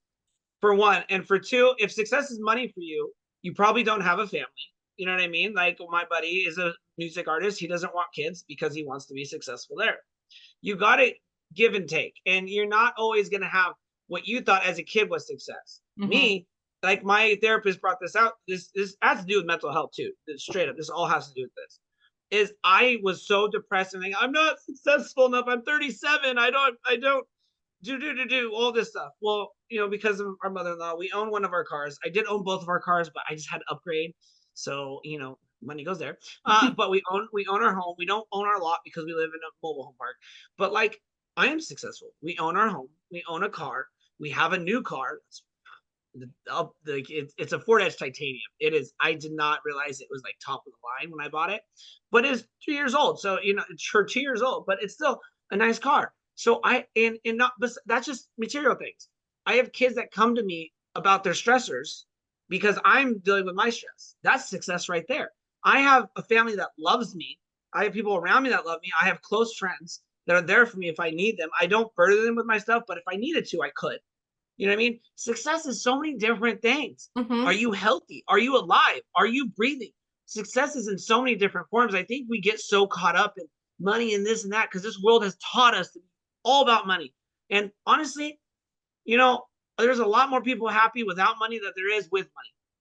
for one. And for two, if success is money for you, you probably don't have a family. You know what I mean? Like, my buddy is a music artist. He doesn't want kids because he wants to be successful there. You got to give and take. And you're not always going to have what you thought as a kid was success. Me, like, my therapist brought this out. This has to do with mental health too. Straight up, this all has to do with this. Is I was so depressed and like, I'm not successful enough. I'm 37. I don't do all this stuff. Well, you know, because of our mother-in-law, we own one of our cars. I did own both of our cars, but I just had to upgrade. So, you know, money goes there. But we own our home. We don't own our lot because we live in a mobile home park. But, like, I am successful. We own our home. We own a car. We have a new car. It's a Ford Edge Titanium. It is. I did not realize it was, like, top of the line when I bought it, but it's 2 years old. So, you know, it's for 2 years old, but it's still a nice car. So that's just material things. I have kids that come to me about their stressors because I'm dealing with my stress. That's success right there. I have a family that loves me. I have people around me that love me. I have close friends that are there for me if I need them. I don't burden them with my stuff, but if I needed to, I could. You know what I mean? Success is so many different things. Are you healthy? Are you alive? Are you breathing? Success is in so many different forms. I think we get so caught up in money and this and that because this world has taught us to be all about money. And honestly, you know, there's a lot more people happy without money than there is with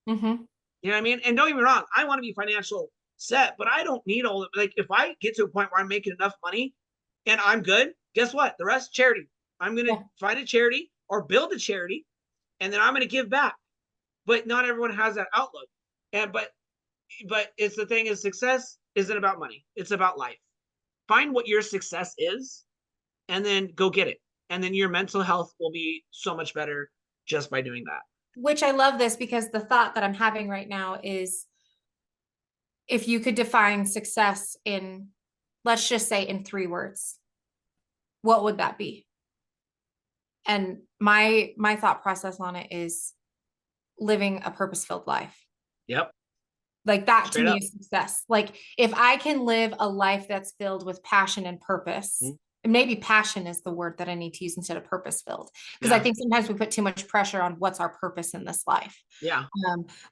money. You know what I mean? And don't get me wrong, I want to be financially set, but I don't need all of like if I get to a point where I'm making enough money and I'm good, guess what? The rest charity. I'm gonna find a charity or build a charity, and then I'm gonna give back. But not everyone has that outlook. And but it's the thing is success isn't about money. It's about life. Find what your success is and then go get it. And then your mental health will be so much better just by doing that. Which I love this because the thought that I'm having right now is if you could define success in, let's just say in 3 words, what would that be? And my thought process on it is living a purpose-filled life. Yep. Like that Straight to me up. is success. Like if I can live a life that's filled with passion and purpose, and maybe passion is the word that I need to use instead of purpose filled. Because I think sometimes we put too much pressure on what's our purpose in this life. Yeah.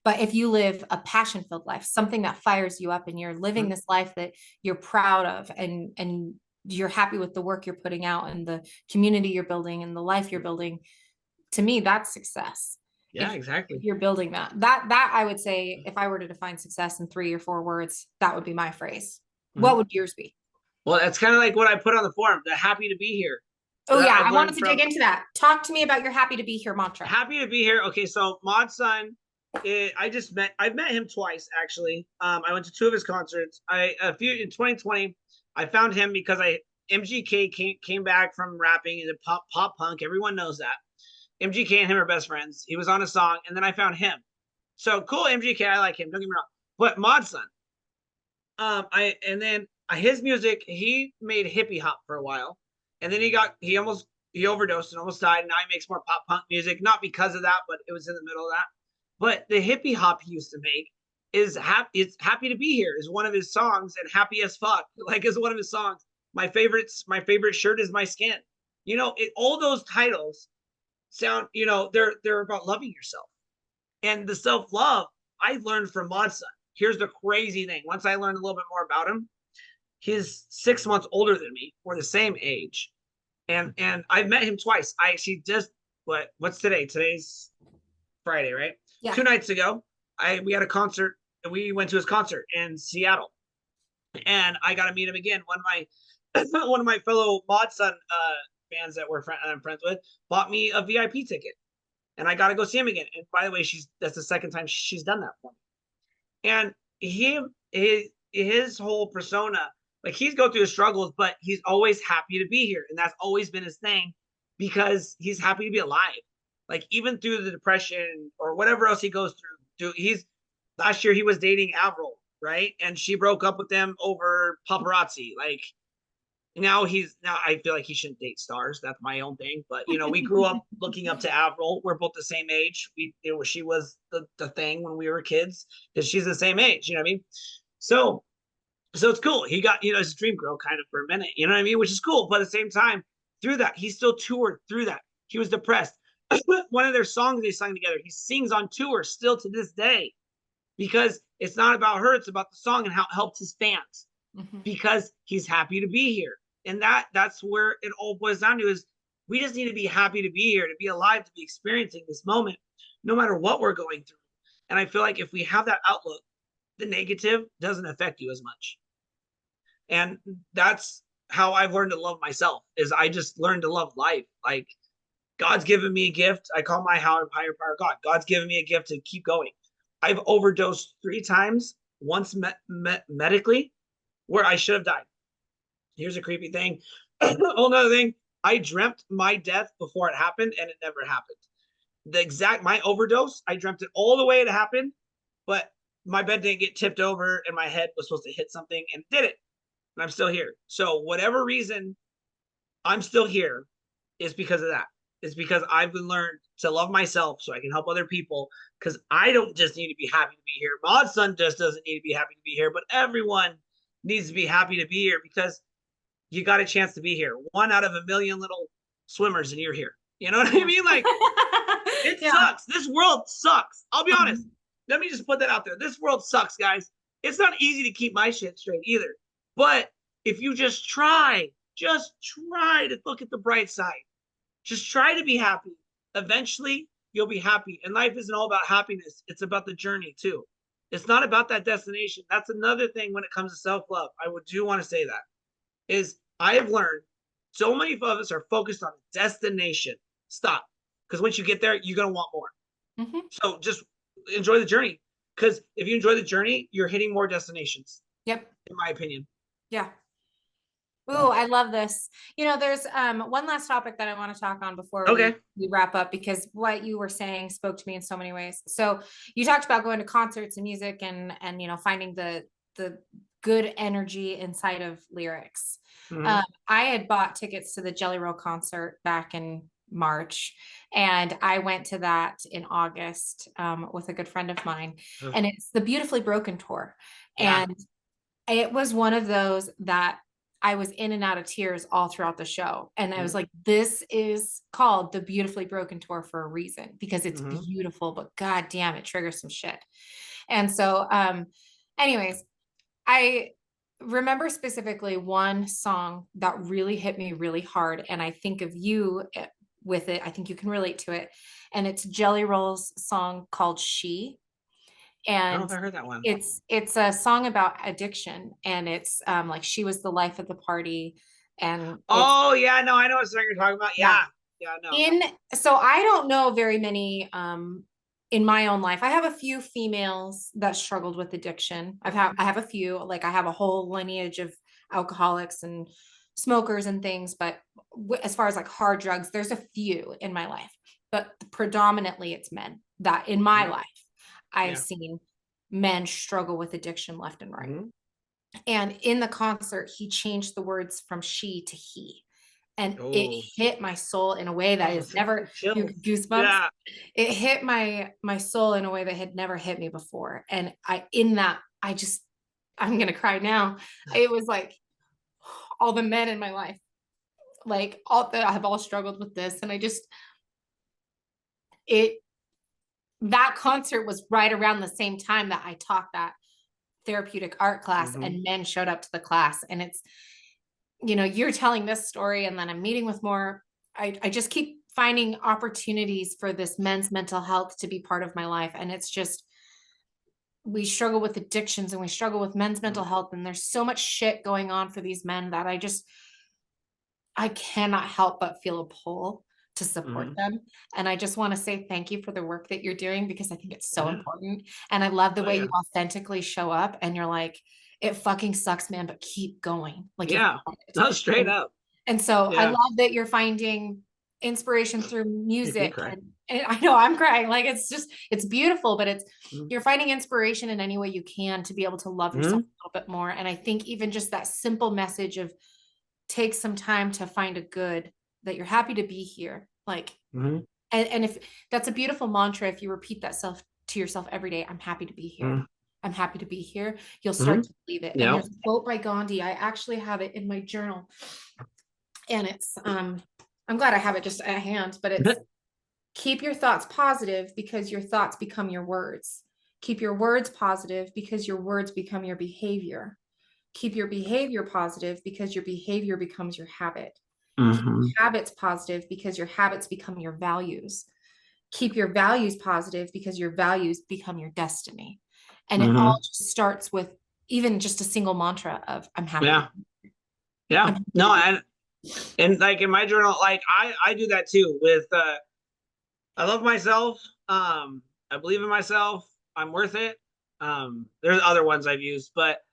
But if you live a passion filled life, something that fires you up and you're living this life that you're proud of and you're happy with the work you're putting out and the community you're building and the life you're building, to me, that's success. Yeah, exactly. If you're building that I would say, if I were to define success in 3 or 4 words, that would be my phrase. What would yours be? Well, that's kind of like what I put on the forum, the happy to be here. Oh yeah, I wanted to dig into that. Talk to me about your happy to be here mantra. Happy to be here. Okay, so Mod's son, I've met him twice actually. I went to 2 of his concerts. In 2020, I found him because MGK came back from rapping into pop punk. Everyone knows that. MGK and him are best friends. He was on a song, and then I found him. So cool, MGK. I like him. Don't get me wrong. But Mod's son, his music. He made hippie hop for a while, and then he overdosed and almost died. And now he makes more pop punk music, not because of that, but it was in the middle of that. But the hippie hop he used to make is happy. It's happy to be here is one of his songs, and happy as fuck like is one of his songs. My favorite shirt is my skin. All those titles sound, they're about loving yourself. And the self-love I learned from Mod's son. Here's the crazy thing. Once I learned a little bit more about him, he's 6 months older than me. We're the same age. And I've met him twice. I actually just, what's today? Today's Friday, right? Yeah. 2 nights ago, we had a concert. We went to his concert in Seattle. And I got to meet him again. One of my fellow Mod son fans that I'm friends with bought me a VIP ticket, and I got to go see him again. And by the way, that's the second time she's done that for me. And his whole persona, like he's going through his struggles, but he's always happy to be here, and that's always been his thing because he's happy to be alive. Like even through the depression or whatever else he goes through. Last year he was dating Avril, right? And she broke up with him over paparazzi. Like. Now I feel like he shouldn't date stars. That's my own thing. But we grew up looking up to Avril. We're both the same age. She was the thing when we were kids because she's the same age. You know what I mean? So it's cool. He got his dream girl kind of for a minute. You know what I mean? Which is cool. But at the same time, through that, he still toured through that. He was depressed. One of their songs they sang together, he sings on tour still to this day because it's not about her. It's about the song and how it helped his fans. Because he's happy to be here. And that's where it all boils down to is we just need to be happy to be here, to be alive, to be experiencing this moment, no matter what we're going through. And I feel like if we have that outlook, the negative doesn't affect you as much. And that's how I've learned to love myself is I just learned to love life. Like God's given me a gift. I call my higher power God. God's given me a gift to keep going. I've overdosed 3 times, once medically, where I should have died. Here's a creepy thing. Whole nother thing. I dreamt my death before it happened, and it never happened. My overdose, I dreamt it all the way it happened, but my bed didn't get tipped over, and my head was supposed to hit something, and it did it. And I'm still here. So whatever reason I'm still here is because of that. It's because I've learned to love myself so I can help other people, because I don't just need to be happy to be here. Mod's son just doesn't need to be happy to be here, but everyone needs to be happy to be here because you got a chance to be here. 1 out of a million little swimmers, and you're here. You know what I mean? Like, it sucks. This world sucks. I'll be honest. Let me just put that out there. This world sucks, guys. It's not easy to keep my shit straight either. But if you just try to look at the bright side. Just try to be happy. Eventually, you'll be happy. And life isn't all about happiness. It's about the journey, too. It's not about that destination. That's another thing when it comes to self-love. I do want to say that is I have learned so many of us are focused on destination. Stop. Because once you get there, you're going to want more. Mhm. So just enjoy the journey. Because if you enjoy the journey, you're hitting more destinations, Yep. in my opinion. Yeah. Ooh, I love this. There's one last topic that I want to talk on before Okay. we wrap up, because what you were saying spoke to me in so many ways. So you talked about going to concerts and music and finding the good energy inside of lyrics. Mhm. I had bought tickets to the Jelly Roll concert back in March, and I went to that in August with a good friend of mine, Ugh. and it's the Beautifully Broken tour. Yeah. And it was one of those that I was in and out of tears all throughout the show. And I was Mhm. like, this is called the Beautifully Broken tour for a reason, because it's Mhm. beautiful, but god damn, it triggers some shit. And so, anyways, I remember specifically one song that really hit me really hard. And I think of you with it. I think you can relate to it. And it's Jelly Roll's song called She. I don't know And if I heard that one. it's a song about addiction, and it's like she was the life of the party, and it's Oh, yeah. No, I know what song you're talking about. yeah. Yeah. Yeah, no. So I don't know very many in my own life. I have a few females that struggled with addiction. I have a few, like I have a whole lineage of alcoholics and smokers and things, but as far as like hard drugs, there's a few in my life, but predominantly it's men that in my Mhm. life I've Yeah. seen men struggle with addiction left and right. Mhm. And in the concert, he changed the words from she to he. And it Oh, hit my soul in a way that is never chills. goosebumps. Yeah. It hit my soul in a way that had never hit me before. And I'm gonna cry now. It was like all the men in my life, like all that have all struggled with this. And it that concert was right around the same time that I taught that therapeutic art class, Mhm. and men showed up to the class. And it's, you're telling this story, and then I'm meeting with more. I just keep finding opportunities for this men's mental health to be part of my life. And it's just, we struggle with addictions and we struggle with men's mental health. And there's so much shit going on for these men that I cannot help but feel a pull to support Mhm. them. And I just want to say thank you for the work that you're doing, because I think it's so Yeah. important. And I love the Oh, way yeah. you authentically show up and you're like, it fucking sucks, man, but keep going. Like you've Yeah. got it. No, straight And, up. and so I Yeah. love that you're finding inspiration through Make me music. cry. And I know I'm crying. Like it's beautiful, but Mhm. you're finding inspiration in any way you can to be able to love yourself Mhm. a little bit more. And I think even just that simple message of take some time to find a good, that you're happy to be here. Like, Mhm. and if that's a beautiful mantra, if you repeat that self to yourself every day, I'm happy to be here. Mhm. I'm happy to be here. You'll start Mhm. to believe it. And Yeah. there's a quote by Gandhi. I actually have it in my journal, and it's, I'm glad I have it just at hand, but it's keep your thoughts positive because your thoughts become your words. Keep your words positive because your words become your behavior. Keep your behavior positive because your behavior becomes your habit. Keep Mhm. habits positive because your habits become your values. Keep your values positive because your values become your destiny. And it all Mhm. just starts with even just a single mantra of I'm happy. Yeah. I'm Yeah. happy to No, be. and like in my journal, like I do that too with I love myself. I believe in myself. I'm worth it. There's other ones I've used, but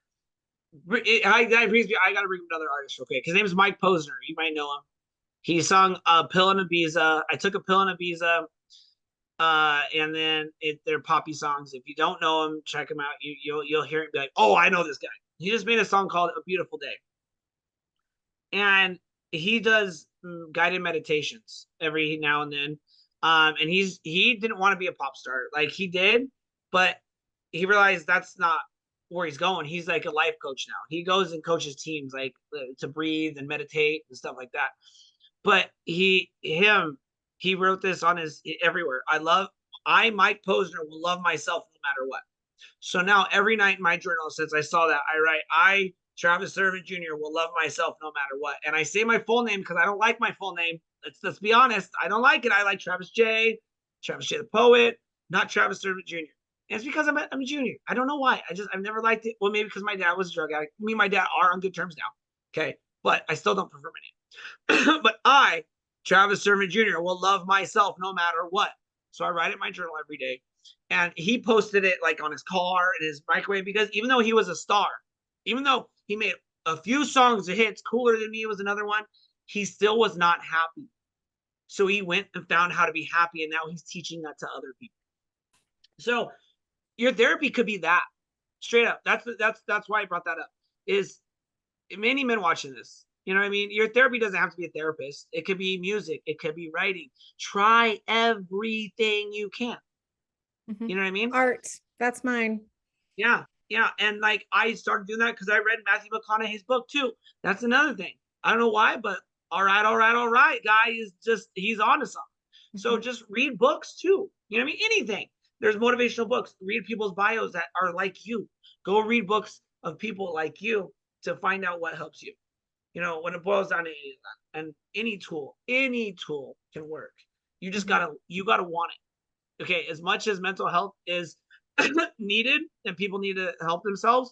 I gotta bring another artist real quick. His name is Mike Posner. You might know him. He sung Pill and Ibiza. I took a pill in Ibiza. And then they're poppy songs. If you don't know him, check him out. You'll hear it and be like, oh, I know this guy. He just made a song called A Beautiful Day. And he does guided meditations every now and then. And he didn't want to be a pop star. Like he did, but he realized that's not where he's going. He's like a life coach now. He goes and coaches teams like to breathe and meditate and stuff like that. But he wrote this on his everywhere. Mike Posner will love myself no matter what. So now every night in my journal, since I saw that, I write, Travis Sturtevant Jr. will love myself no matter what. And I say my full name because I don't like my full name. Let's be honest. I don't like it. I like Travis J. Travis J the poet, not Travis Sturtevant Jr. And it's because I'm a junior. I don't know why. I've never liked it. Well, maybe because my dad was a drug addict. Me and my dad are on good terms now. Okay. But I still don't prefer my name. But I, Travis Sturtevant Jr., will love myself no matter what. So I write it in my journal every day. And he posted it like on his car and his microwave, because even though he was a star, even though he made a few songs, a hits, Cooler Than Me was another one, he still was not happy. So he went and found how to be happy, and now he's teaching that to other people. So your therapy could be that, straight up. That's why I brought that up. Is many men watching this, you know what I mean? Your therapy doesn't have to be a therapist. It could be music. It could be writing. Try everything you can. You know what I mean? Art. That's mine. Yeah. Yeah. And like I started doing that because I read Matthew McConaughey's book too. That's another thing. I don't know why, but all right. Guy is just, he's onto something. So just read books too. You know what I mean? Anything. There's motivational books. Read people's bios that are like you. Go read books of people like you to find out what helps you. You know, when it boils down to any tool can work. You just gotta want it. Okay, as much as mental health is needed and people need to help themselves,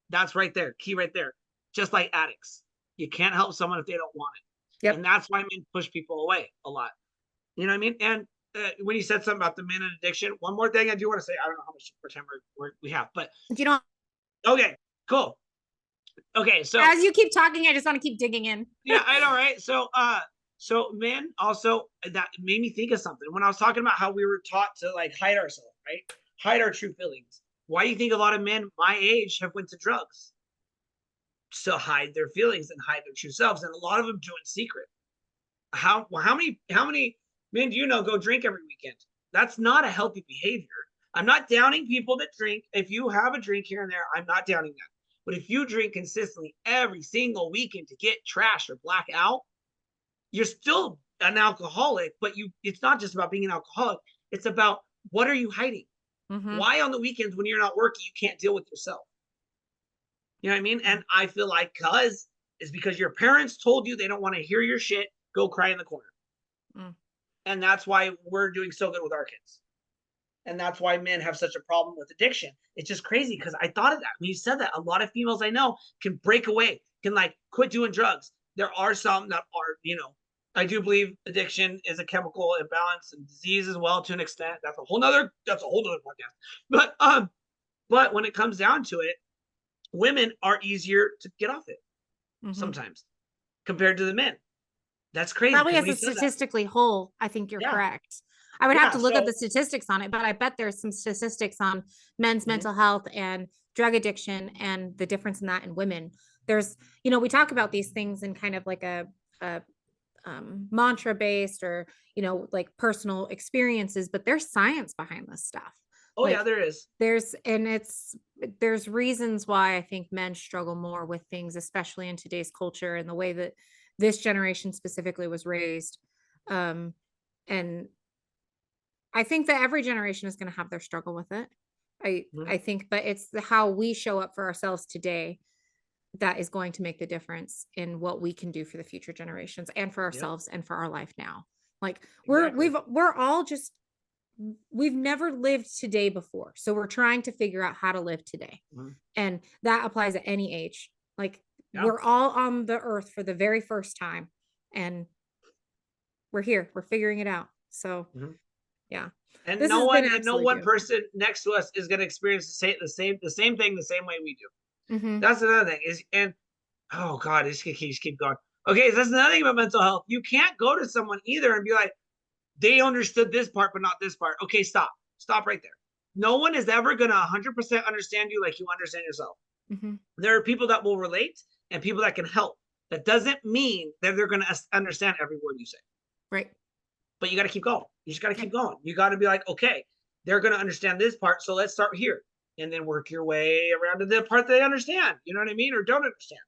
that's right there, key right there. Just like addicts, you can't help someone if they don't want it. Yep. And that's why men push people away a lot. You know what I mean? And when you said something about the men and addiction, one more thing I do want to say. I don't know how much time we have, but you know. Okay, cool. Okay, so as you keep talking, I just want to keep digging in. Yeah, I know, right? So men also, that made me think of something when I was talking about how we were taught to like hide ourselves, right? Hide our true feelings. Why do you think a lot of men my age have went to drugs? To hide their feelings and hide their true selves, and a lot of them do in secret. How many men do you know go drink every weekend? That's not a healthy behavior. I'm not downing people that drink. If you have a drink here and there, I'm not downing that. But if you drink consistently every single weekend to get trash or black out, you're still an alcoholic, but it's not just about being an alcoholic. It's about, what are you hiding? Why on the weekends when you're not working, you can't deal with yourself? You know what I mean? And I feel like because your parents told you they don't want to hear your shit, go cry in the corner. And that's why we're doing so good with our kids. And that's why men have such a problem with addiction. It's just crazy because I thought of that. When you said that, a lot of females I know can break away, can like quit doing drugs. There are some that are, you know, I do believe addiction is a chemical imbalance and disease as well to an extent. That's a whole nother podcast. But when it comes down to it, women are easier to get off it sometimes compared to the men. That's crazy. Probably as a statistically whole, I think you're correct. I would have to look up the statistics on it, but I bet there's some statistics on men's mental health and drug addiction and the difference in that in women. There's, you know, we talk about these things in kind of like a mantra based or, you know, like personal experiences, but there's science behind this stuff. Oh, like, yeah, there is. There's reasons why I think men struggle more with things, especially in today's culture and the way that this generation specifically was raised. And I think that every generation is going to have their struggle with it. I think, but it's how we show up for ourselves today that is going to make the difference in what we can do for the future generations and for ourselves and for our life now. Like we've never lived today before. So we're trying to figure out how to live today. And that applies at any age. Like we're all on the earth for the very first time and we're here, we're figuring it out. So yeah. And no one person next to us is going to experience the same thing the same way we do. That's another thing oh God, this keep going. Okay, so that's another thing about mental health. You can't go to someone either and be like, they understood this part, but not this part. Okay, stop right there. No one is ever going to 100% understand you like you understand yourself. There are people that will relate and people that can help. That doesn't mean that they're going to understand every word you say. Right. But you got to keep going. You just got to keep going. You got to be like, okay, they're going to understand this part. So let's start here and then work your way around to the part they understand. You know what I mean? Or don't understand.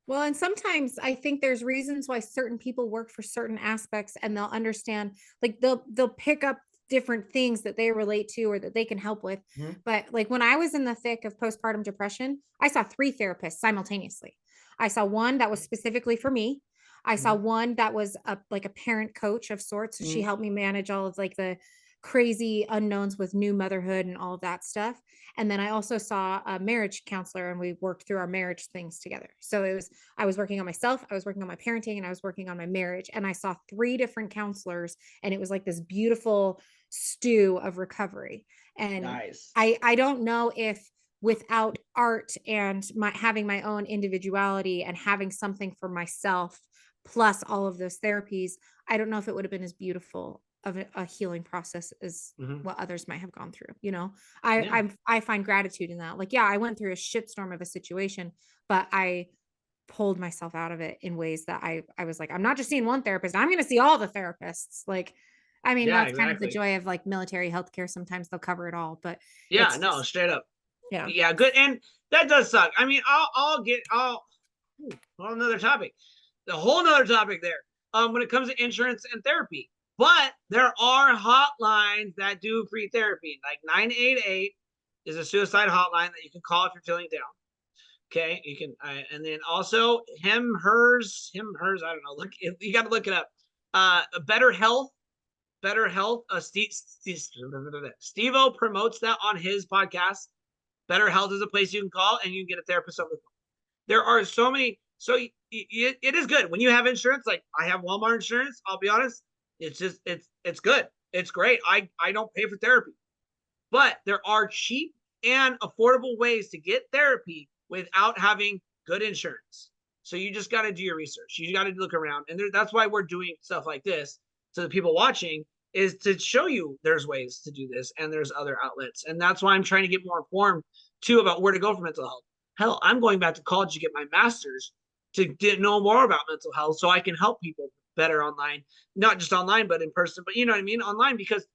Well, and sometimes I think there's reasons why certain people work for certain aspects and they'll understand, like they'll pick up different things that they relate to or that they can help with. But like when I was in the thick of postpartum depression, I saw 3 therapists simultaneously. I saw one that was specifically for me. I saw one that was like a parent coach of sorts. So she helped me manage all of like the crazy unknowns with new motherhood and all of that stuff. And then I also saw a marriage counselor, and we worked through our marriage things together. So I was working on myself, I was working on my parenting, and I was working on my marriage. And I saw 3 different counselors, and it was like this beautiful stew of recovery. And Nice. I don't know if without art and having my own individuality and having something for myself, plus all of those therapies, I don't know if it would have been as beautiful of a healing process as what others might have gone through. I find gratitude in that. Like, yeah, I went through a shitstorm of a situation, but I pulled myself out of it in ways that I was like, I'm not just seeing one therapist, I'm going to see all the therapists. Like, I mean, Yeah, that's kind of the exactly. joy of like military healthcare. Sometimes they'll cover it all, but Yeah, it's no, just, straight up. yeah. Yeah, good. And that does suck. I mean, I'll another topic. The whole nother topic there. When it comes to insurance and therapy. But there are hotlines that do free therapy. Like 988 is a suicide hotline that you can call if you're feeling down. Okay, you can, and then also hers. I don't know. Look, you got to look it up. Better Health. Steve-O promotes that on his podcast. Better Health is a place you can call, and you can get a therapist over the phone. There are so many. So it is good when you have insurance. Like, I have Walmart insurance. I'll be honest. It's good. It's great. I don't pay for therapy, but there are cheap and affordable ways to get therapy without having good insurance. So you just got to do your research. You got to look around, and that's why we're doing stuff like this to the people watching, is to show you there's ways to do this, and there's other outlets. And that's why I'm trying to get more informed too about where to go for mental health. Hell, I'm going back to college to get my master's to know more about mental health, so I can help people better online, not just online, but in person. But you know what I mean, online, because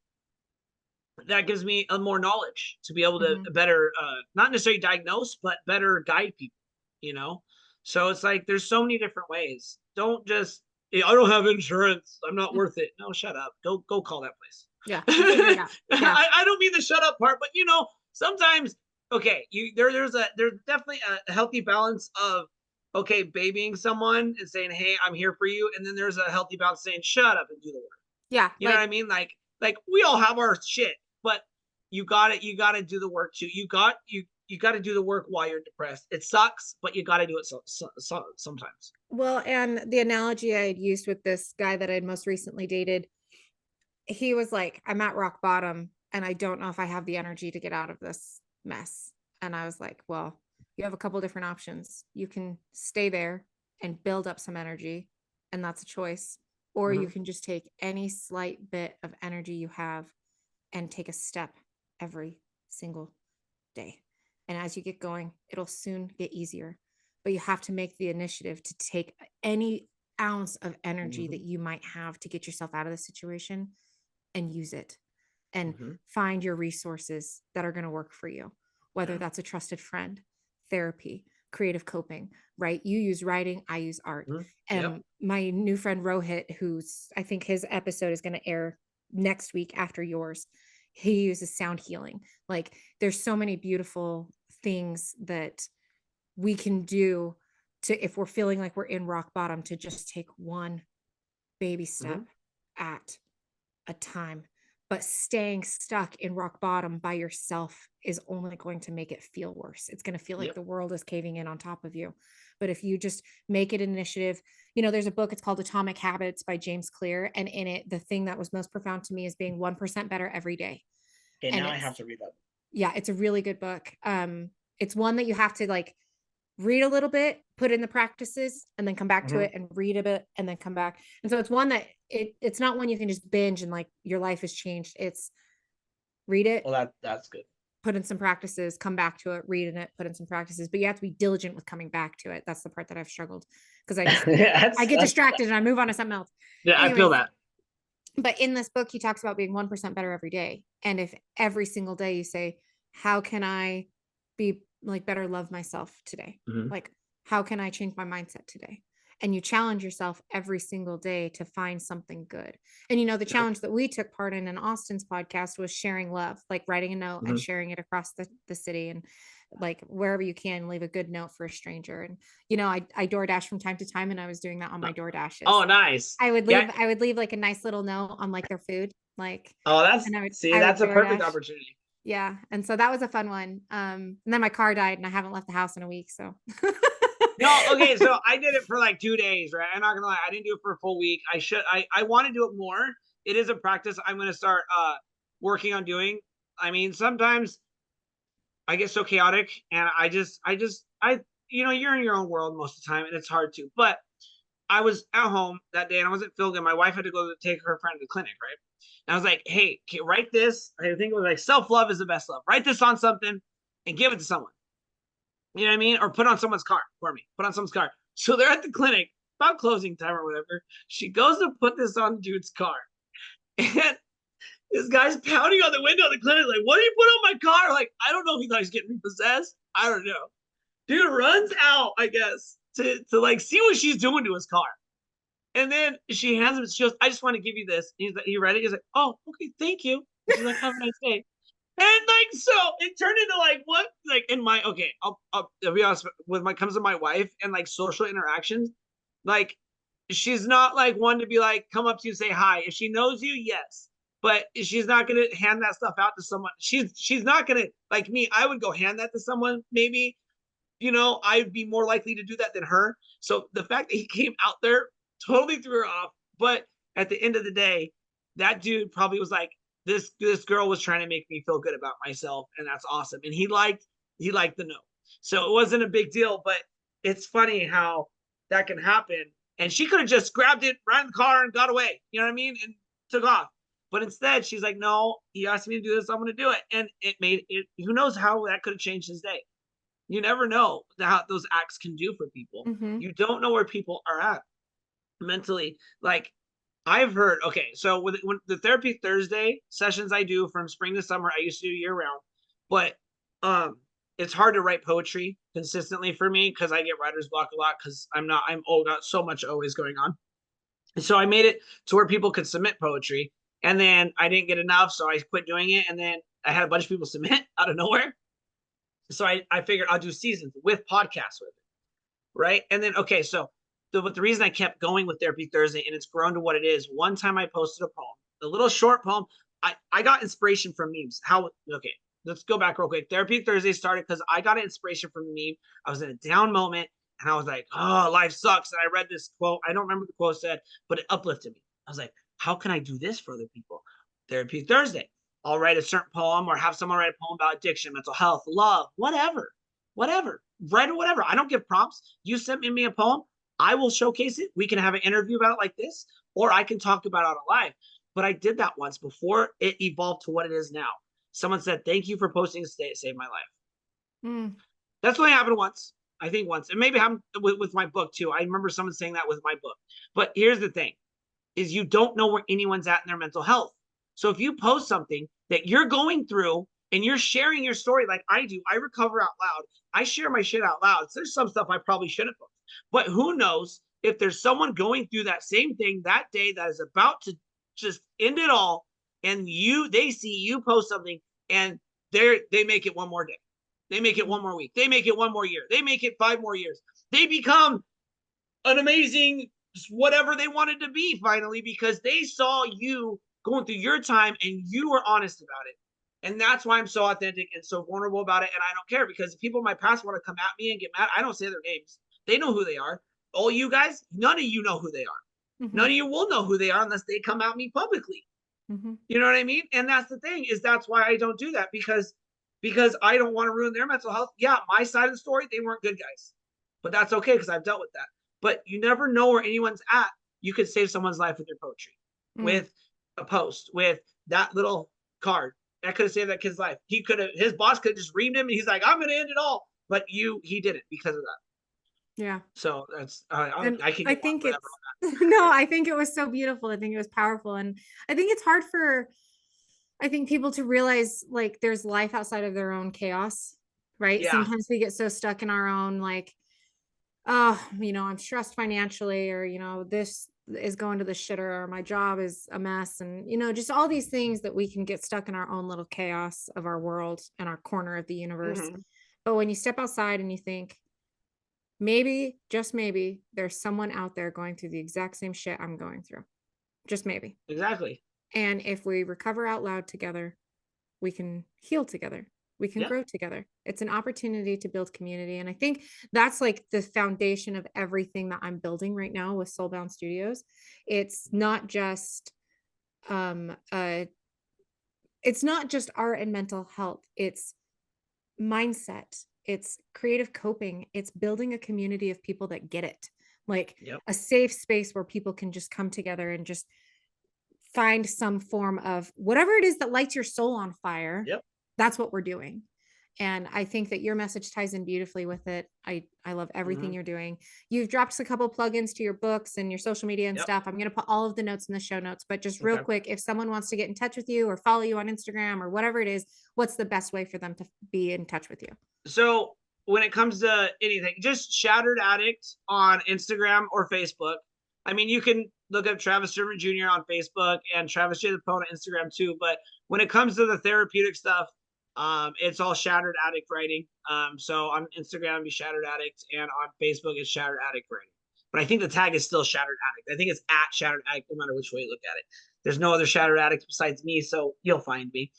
that gives me more knowledge to be able to better, not necessarily diagnose, but better guide people. So it's like, there's so many different ways. Don't just, I don't have insurance, I'm not worth it. No, shut up. Go call that place. Yeah. Yeah. I don't mean the shut up part, but sometimes, okay, there's definitely a healthy balance of, okay, babying someone and saying, hey, I'm here for you. And then there's a healthy balance saying, shut up and do the work. Yeah. You know what I mean? Like we all have our shit, but you got to do the work too. You got to do the work while you're depressed. It sucks, but you got to do it sometimes. Well, and the analogy I had used with this guy that I'd most recently dated, he was like, I'm at rock bottom and I don't know if I have the energy to get out of this mess. And I was like, well, you have a couple different options. You can stay there and build up some energy, and that's a choice. Or you can just take any slight bit of energy you have and take a step every single day. And as you get going, it'll soon get easier. But you have to make the initiative to take any ounce of energy that you might have to get yourself out of the situation and use it, and find your resources that are going to work for you, whether that's a trusted friend, therapy, creative coping, right? You use writing, I use art. And my new friend Rohit, who's, I think his episode is going to air next week after yours, he uses sound healing. Like, there's so many beautiful things that we can do to, if we're feeling like we're in rock bottom, to just take one baby step at a time. But staying stuck in rock bottom by yourself is only going to make it feel worse. It's going to feel like the world is caving in on top of you. But if you just make it an initiative, there's a book, it's called Atomic Habits by James Clear. And in it, the thing that was most profound to me is being 1% better every day. Okay, now I have to read that. Yeah, it's a really good book. It's one that you have to like read a little bit, put in the practices, and then come back to it and read a bit and then come back. And so it's one that it's not one you can just binge and like your life has changed. It's read it. Well, that's good. Put in some practices, come back to it, read in it, put in some practices, but you have to be diligent with coming back to it. That's the part that I've struggled, because I get distracted and I move on to something else. Yeah, anyways, I feel that. But in this book, he talks about being 1% better every day. And if every single day you say, how can I be like better love myself today? Like, how can I change my mindset today? And you challenge yourself every single day to find something good. And the challenge that we took part in Austin's podcast was sharing love, like writing a note and sharing it across the city, and like wherever you can, leave a good note for a stranger. And I DoorDash from time to time, and I was doing that on my DoorDashes. Oh, nice. I would leave like a nice little note on like their food, Like, Oh, and I would that's a perfect DoorDash. opportunity. Yeah. And so that was a fun one. And then my car died and I haven't left the house in a week. So No, okay, so I did it for like 2 days, right? I'm not gonna lie, I didn't do it for a full week. I want to do it more. It is a practice I'm gonna start working on doing. I mean, sometimes I get so chaotic and I you're in your own world most of the time and it's hard to. But I was at home that day and I wasn't feeling good. My wife had to go to take her friend to the clinic, right? And I was like, hey, write this. I think it was like self-love is the best love. Write this on something and give it to someone. You know what I mean? Or put on someone's car for me. Put on someone's car. So they're at the clinic, about closing time or whatever. She goes to put this on dude's car. And this guy's pounding on the window of the clinic, like, what did you put on my car? Like, I don't know if he thought he's getting repossessed. I don't know. Dude runs out, I guess, to like see what she's doing to his car. And then she hands him, she goes, I just want to give you this. He read it. He's like, oh, okay, thank you. She's like, have a nice day. And like, so it turned into like, what? Like in my, okay, I'll be honest, when it comes to my wife and like social interactions, like she's not like one to be like, come up to you and say hi. If she knows you, yes. But she's not going to hand that stuff out to someone. She's not going to, like me, I would go hand that to someone maybe, I'd be more likely to do that than her. So the fact that he came out there totally threw her off. But at the end of the day, that dude probably was like, this girl was trying to make me feel good about myself, and that's awesome. And he liked the note. So it wasn't a big deal, but it's funny how that can happen. And she could have just grabbed it, ran in the car, and got away. You know what I mean? And took off. But instead, she's like, no, he asked me to do this, I'm going to do it. And it made it, who knows how that could have changed his day. You never know how those acts can do for people. mm-hmm. You don't know where people are at mentally. Like, I've heard, okay, so when the Therapy Thursday sessions I do from spring to summer, I used to do year round, but it's hard to write poetry consistently for me because I get writer's block a lot because I'm old, got so much always going on. And so I made it to where people could submit poetry, and then I didn't get enough, so I quit doing it, and then I had a bunch of people submit out of nowhere. So I figured I'll do seasons with podcasts with it, right? And then, okay, so the reason I kept going with Therapy Thursday, and it's grown to what it is, one time I posted a poem, a little short poem. I got inspiration from memes. Okay, let's go back real quick. Therapy Thursday started because I got inspiration from a meme. I was in a down moment, and I was like, oh, life sucks. And I read this quote. I don't remember what the quote said, but it uplifted me. I was like, how can I do this for other people? Therapy Thursday. I'll write a certain poem or have someone write a poem about addiction, mental health, love, whatever. Write it, whatever. I don't give prompts. You send me a poem, I will showcase it. We can have an interview about it like this, or I can talk about it on a live. But I did that once before it evolved to what it is now. Someone said, thank you for posting this today. It saved my life. Mm. That's only happened once. I think once. And maybe happened with my book too. I remember someone saying that with my book. But here's the thing, is you don't know where anyone's at in their mental health. So if you post something that you're going through and you're sharing your story like I do, I recover out loud. I share my shit out loud. So there's some stuff I probably shouldn't post. But who knows if there's someone going through that same thing that day that is about to just end it all, and they see you post something and they make it one more day. They make it one more week. They make it one more year. They make it 5 more years. They become an amazing whatever they wanted to be finally because they saw you going through your time and you were honest about it. And that's why I'm so authentic and so vulnerable about it. And I don't care because people in my past want to come at me and get mad. I don't say their names. They know who they are. All you guys, none of you know who they are. Mm-hmm. None of you will know who they are unless they come at me publicly. Mm-hmm. You know what I mean? And that's the thing, is that's why I don't do that, because I don't want to ruin their mental health. Yeah, my side of the story, they weren't good guys, but that's okay because I've dealt with that. But you never know where anyone's at. You could save someone's life with your poetry, with a post, with that little card. That could have saved that kid's life. His boss could have just reamed him and he's like, I'm going to end it all. But he didn't because of that. Yeah. So that's, I think it's, no, I think it was so beautiful. I think it was powerful. And I think it's hard for, people to realize like there's life outside of their own chaos, right? Yeah. Sometimes we get so stuck in our own, like, oh, I'm stressed financially, or, this is going to the shitter, or my job is a mess. And, just all these things that we can get stuck in our own little chaos of our world and our corner of the universe. Mm-hmm. But when you step outside and you think, maybe, just maybe, there's someone out there going through the exact same shit I'm going through. Just maybe. Exactly. And if we recover out loud together, we can heal together. We can Yeah. grow together. It's an opportunity to build community. And I think that's like the foundation of everything that I'm building right now with Soulbound Studios. It's not just it's not just art and mental health. It's mindset. It's creative coping. It's building a community of people that get it. Like Yep. a safe space where people can just come together and just find some form of whatever it is that lights your soul on fire. Yep. That's what we're doing. And I think that your message ties in beautifully with it. I love everything Mhm. you're doing. You've dropped a couple plugins to your books and your social media and Yep. stuff. I'm going to put all of the notes in the show notes, but just real Okay. quick, if someone wants to get in touch with you or follow you on Instagram or whatever it is, what's the best way for them to be in touch with you? So when it comes to anything, just Shattered Addict on Instagram or Facebook. I mean, you can look up Travis Sturtevant Jr. on Facebook and Travis J. the Poet on Instagram too. But when it comes to the therapeutic stuff, it's all Shattered Addict Writing. So on Instagram, be Shattered Addict, and on Facebook, it's Shattered Addict Writing. But I think the tag is still Shattered Addict. I think it's at Shattered Addict, no matter which way you look at it. There's no other Shattered Addicts besides me, so you'll find me.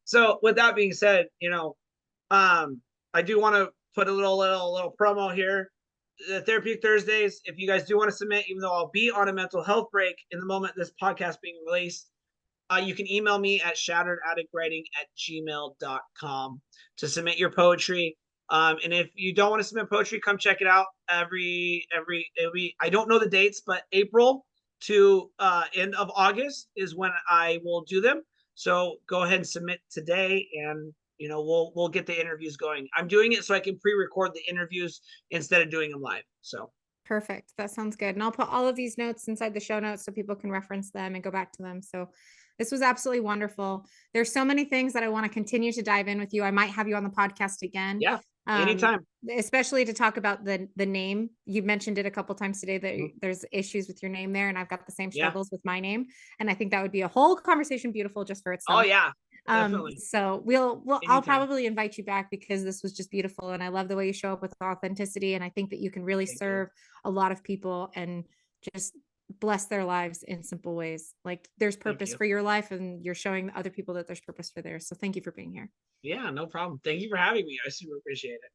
So with that being said, I do want to put a little promo here. The Therapeutic Thursdays, if you guys do want to submit, even though I'll be on a mental health break in the moment this podcast being released, you can email me at shatteredaddictwriting@gmail.com to submit your poetry. And if you don't want to submit poetry, come check it out. It'll be, I don't know the dates, but April to end of August is when I will do them. So go ahead and submit today, and we'll get the interviews going. I'm doing it so I can pre-record the interviews instead of doing them live. So Perfect. That sounds good. And I'll put all of these notes inside the show notes so people can reference them and go back to them. So this was absolutely wonderful. There's so many things that I want to continue to dive in with you. I might have you on the podcast again. yeah, anytime. Especially to talk about the name. You mentioned it a couple times today that there's issues with your name there, and I've got the same struggles with my name. And I think that would be a whole conversation beautiful just for itself. Oh yeah. Definitely. So I'll probably invite you back because this was just beautiful. And I love the way you show up with authenticity. And I think that you can really serve a lot of people and just bless their lives in simple ways. Like there's purpose for your life, and you're showing other people that there's purpose for theirs. So thank you for being here. Yeah, no problem. Thank you for having me. I super appreciate it.